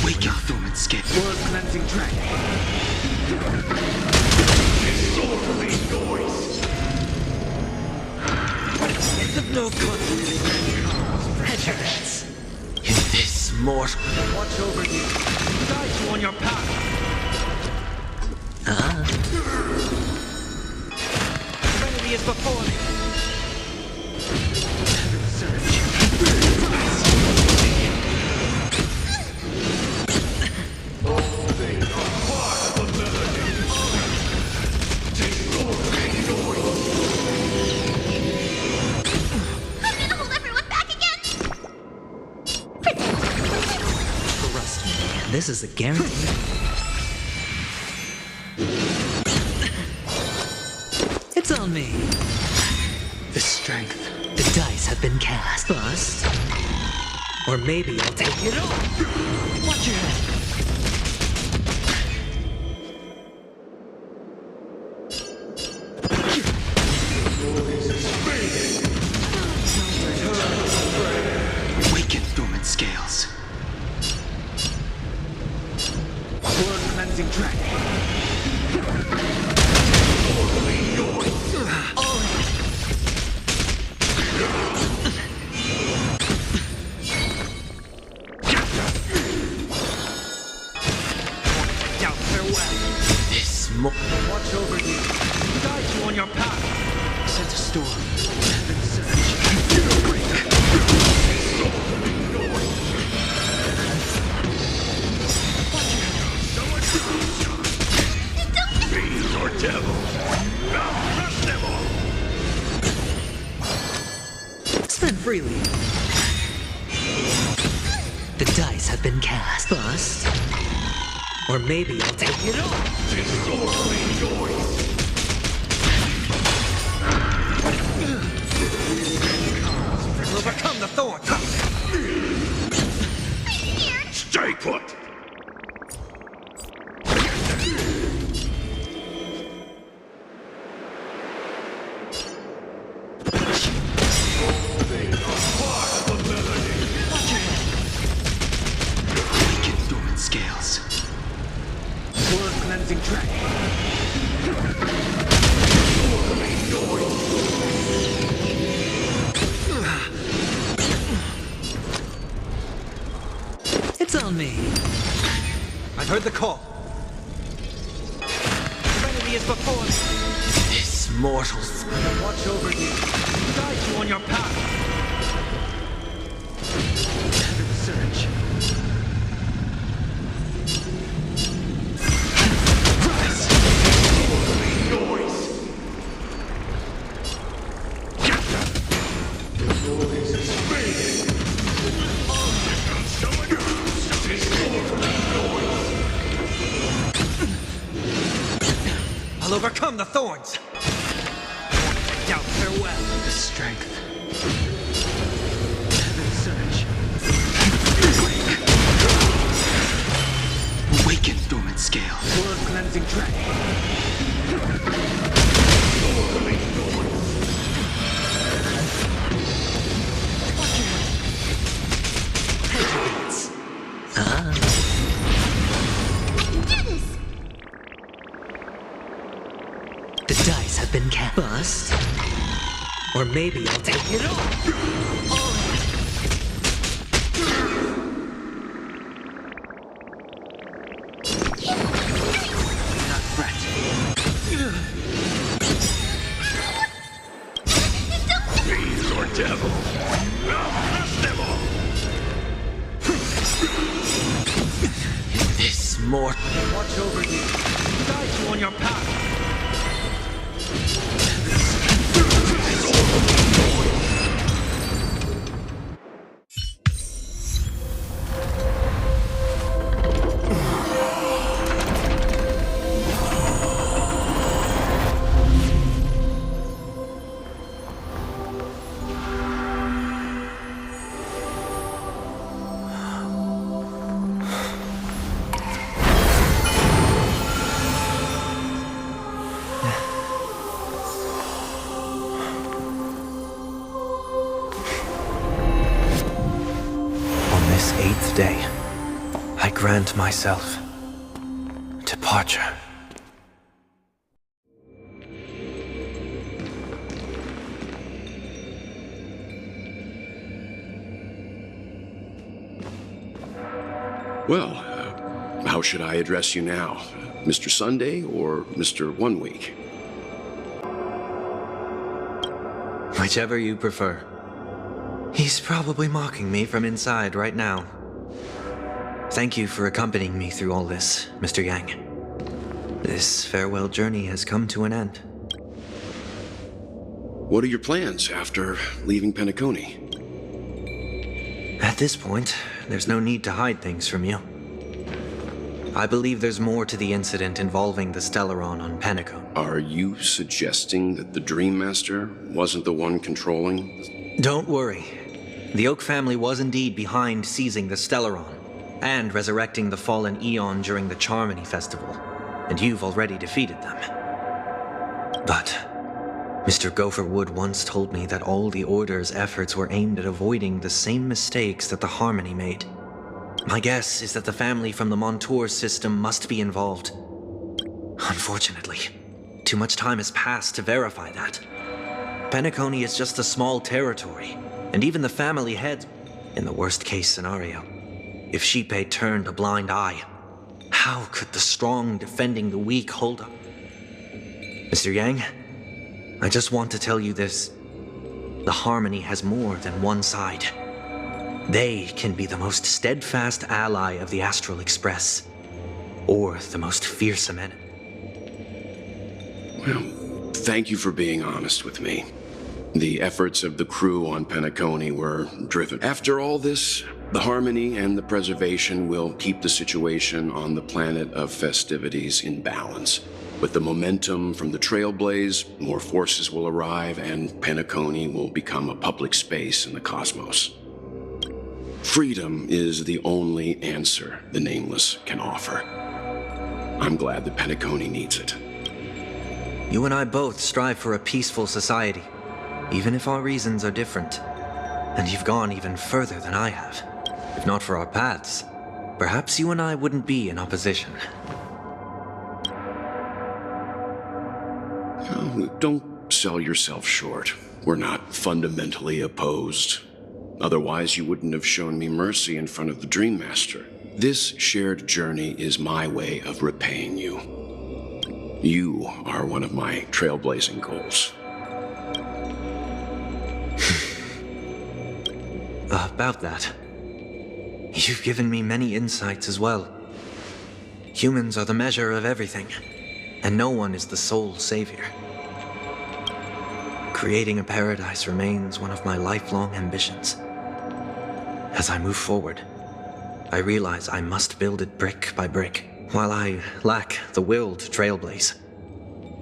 Wake up, dormant skin. World-cleansing dragon. Disorderly noise. It's of no consequence. Prejudice. In this mortal. Watch over you. Guide you on your path. Serenity is before me. This is a guarantee. It's on me. The strength. The dice have been cast. Bust. Or maybe I'll take it all. Watch your head. Awaken dormant scales. World-cleansing dragon. Now farewell. This Watch over you. Guide you on your path. Sent a storm. Fiend or devil. I'll crush them all. Spend freely. The dice have been cast. Bust. Or maybe I'll take it all. Disorderly noise. Overcome the thorn. Stay put. Awaken dormant scales. World-cleansing dragon. heard the call. Serenity is before me. These mortals. I will watch over you, guide you on your path. Heaven surge. Rise! Noise! The noise is fading. Someone else is noise. I'll overcome the thorns. Doubt farewell. The strength. Heaven surge. Awaken, dormant scale. World cleansing track. The dice have been cast. Bust. Or maybe I'll take it all. Not fret. Fiends or devil. I'll crush them all. This more. Watch over you. Guide you on your path. This 8th day, I grant myself departure. Well, how should I address you now? Mr. Sunday or Mr. 1 Week? Whichever you prefer. He's probably mocking me from inside right now. Thank you for accompanying me through all this, Mr. Yang. This farewell journey has come to an end. What are your plans after leaving Penacony? At this point, there's no need to hide things from you. I believe there's more to the incident involving the Stellaron on Penacony. Are you suggesting that the Dream Master wasn't the one controlling? Don't worry. The Oak family was indeed behind seizing the Stellaron and resurrecting the fallen Eon during the Charmony Festival, and you've already defeated them. But Mr. Gopherwood once told me that all the Order's efforts were aimed at avoiding the same mistakes that the Harmony made. My guess is that the family from the Montour system must be involved. Unfortunately, too much time has passed to verify that. Penacony is just a small territory, and even the family head, in the worst-case scenario, if Xipe turned a blind eye, how could the strong defending the weak hold up? Mr. Yang, I just want to tell you this. The Harmony has more than one side. They can be the most steadfast ally of the Astral Express, or the most fearsome enemy. Well, thank you for being honest with me. The efforts of the crew on Penacony were driven. After all this, the Harmony and the Preservation will keep the situation on the planet of festivities in balance. With the momentum from the Trailblaze, more forces will arrive and Penacony will become a public space in the cosmos. Freedom is the only answer the Nameless can offer. I'm glad that Penacony needs it. You and I both strive for a peaceful society, even if our reasons are different. And you've gone even further than I have. If not for our paths, perhaps you and I wouldn't be in opposition. Oh, don't sell yourself short. We're not fundamentally opposed. Otherwise, you wouldn't have shown me mercy in front of the Dream Master. This shared journey is my way of repaying you. You are one of my trailblazing goals. About that, you've given me many insights as well. Humans are the measure of everything, and no one is the sole savior. Creating a paradise remains one of my lifelong ambitions. As I move forward, I realize I must build it brick by brick. While I lack the will to trailblaze,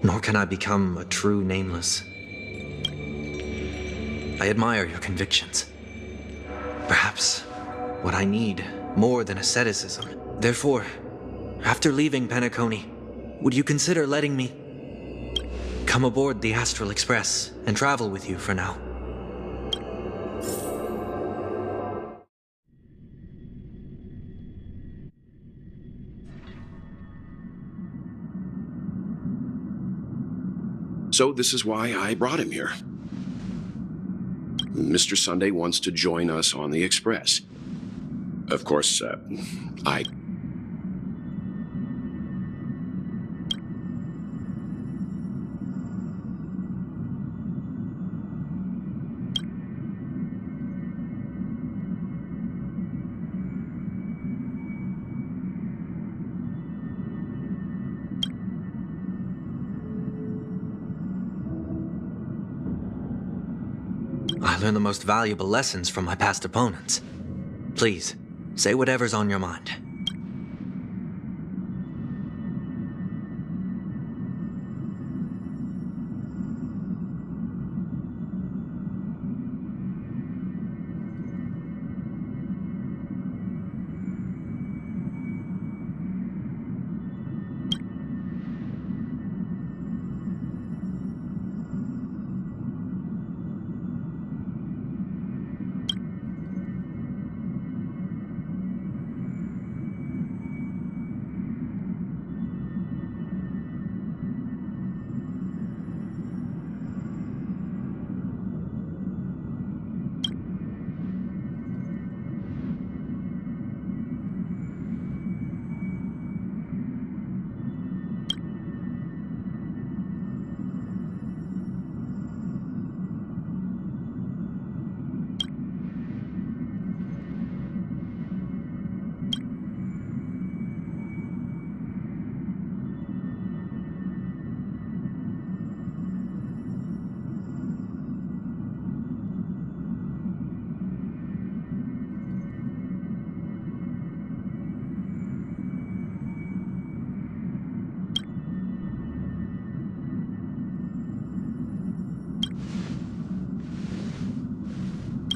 nor can I become a true nameless. I admire your convictions. Perhaps what I need more than asceticism. Therefore, after leaving Penacony, would you consider letting me come aboard the Astral Express and travel with you for now? So this is why I brought him here. Mr. Sunday wants to join us on the Express. Of course, I learn the most valuable lessons from my past opponents. Please, say whatever's on your mind.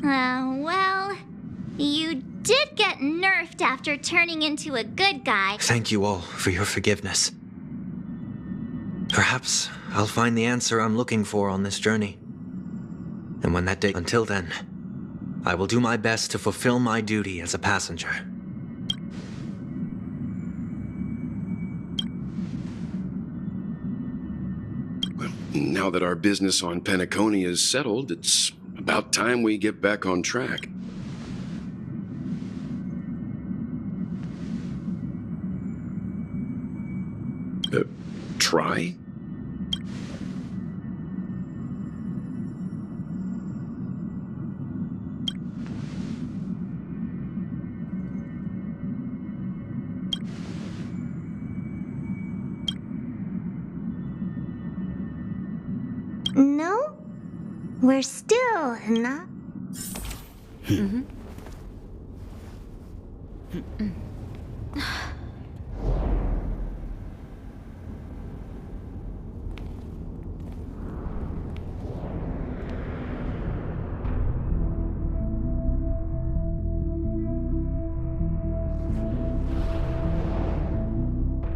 Well, you did get nerfed after turning into a good guy. Thank you all for your forgiveness. Perhaps I'll find the answer I'm looking for on this journey. And when that day... Until then, I will do my best to fulfill my duty as a passenger. Well, now that our business on Penacony is settled, it's about time we get back on track. Try? No? We're still not.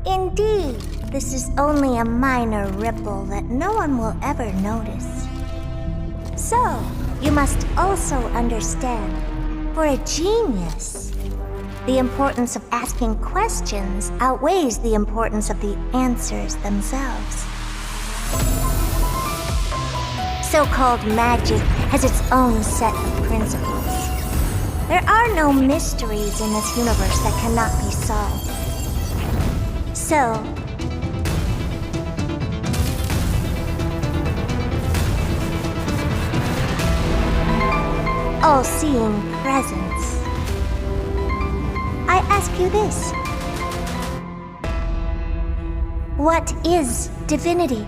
Indeed, this is only a minor ripple that no one will ever notice. So, you must also understand, for a genius, the importance of asking questions outweighs the importance of the answers themselves. So-called magic has its own set of principles. There are no mysteries in this universe that cannot be solved. So, all-seeing presence, I ask you this. What is divinity?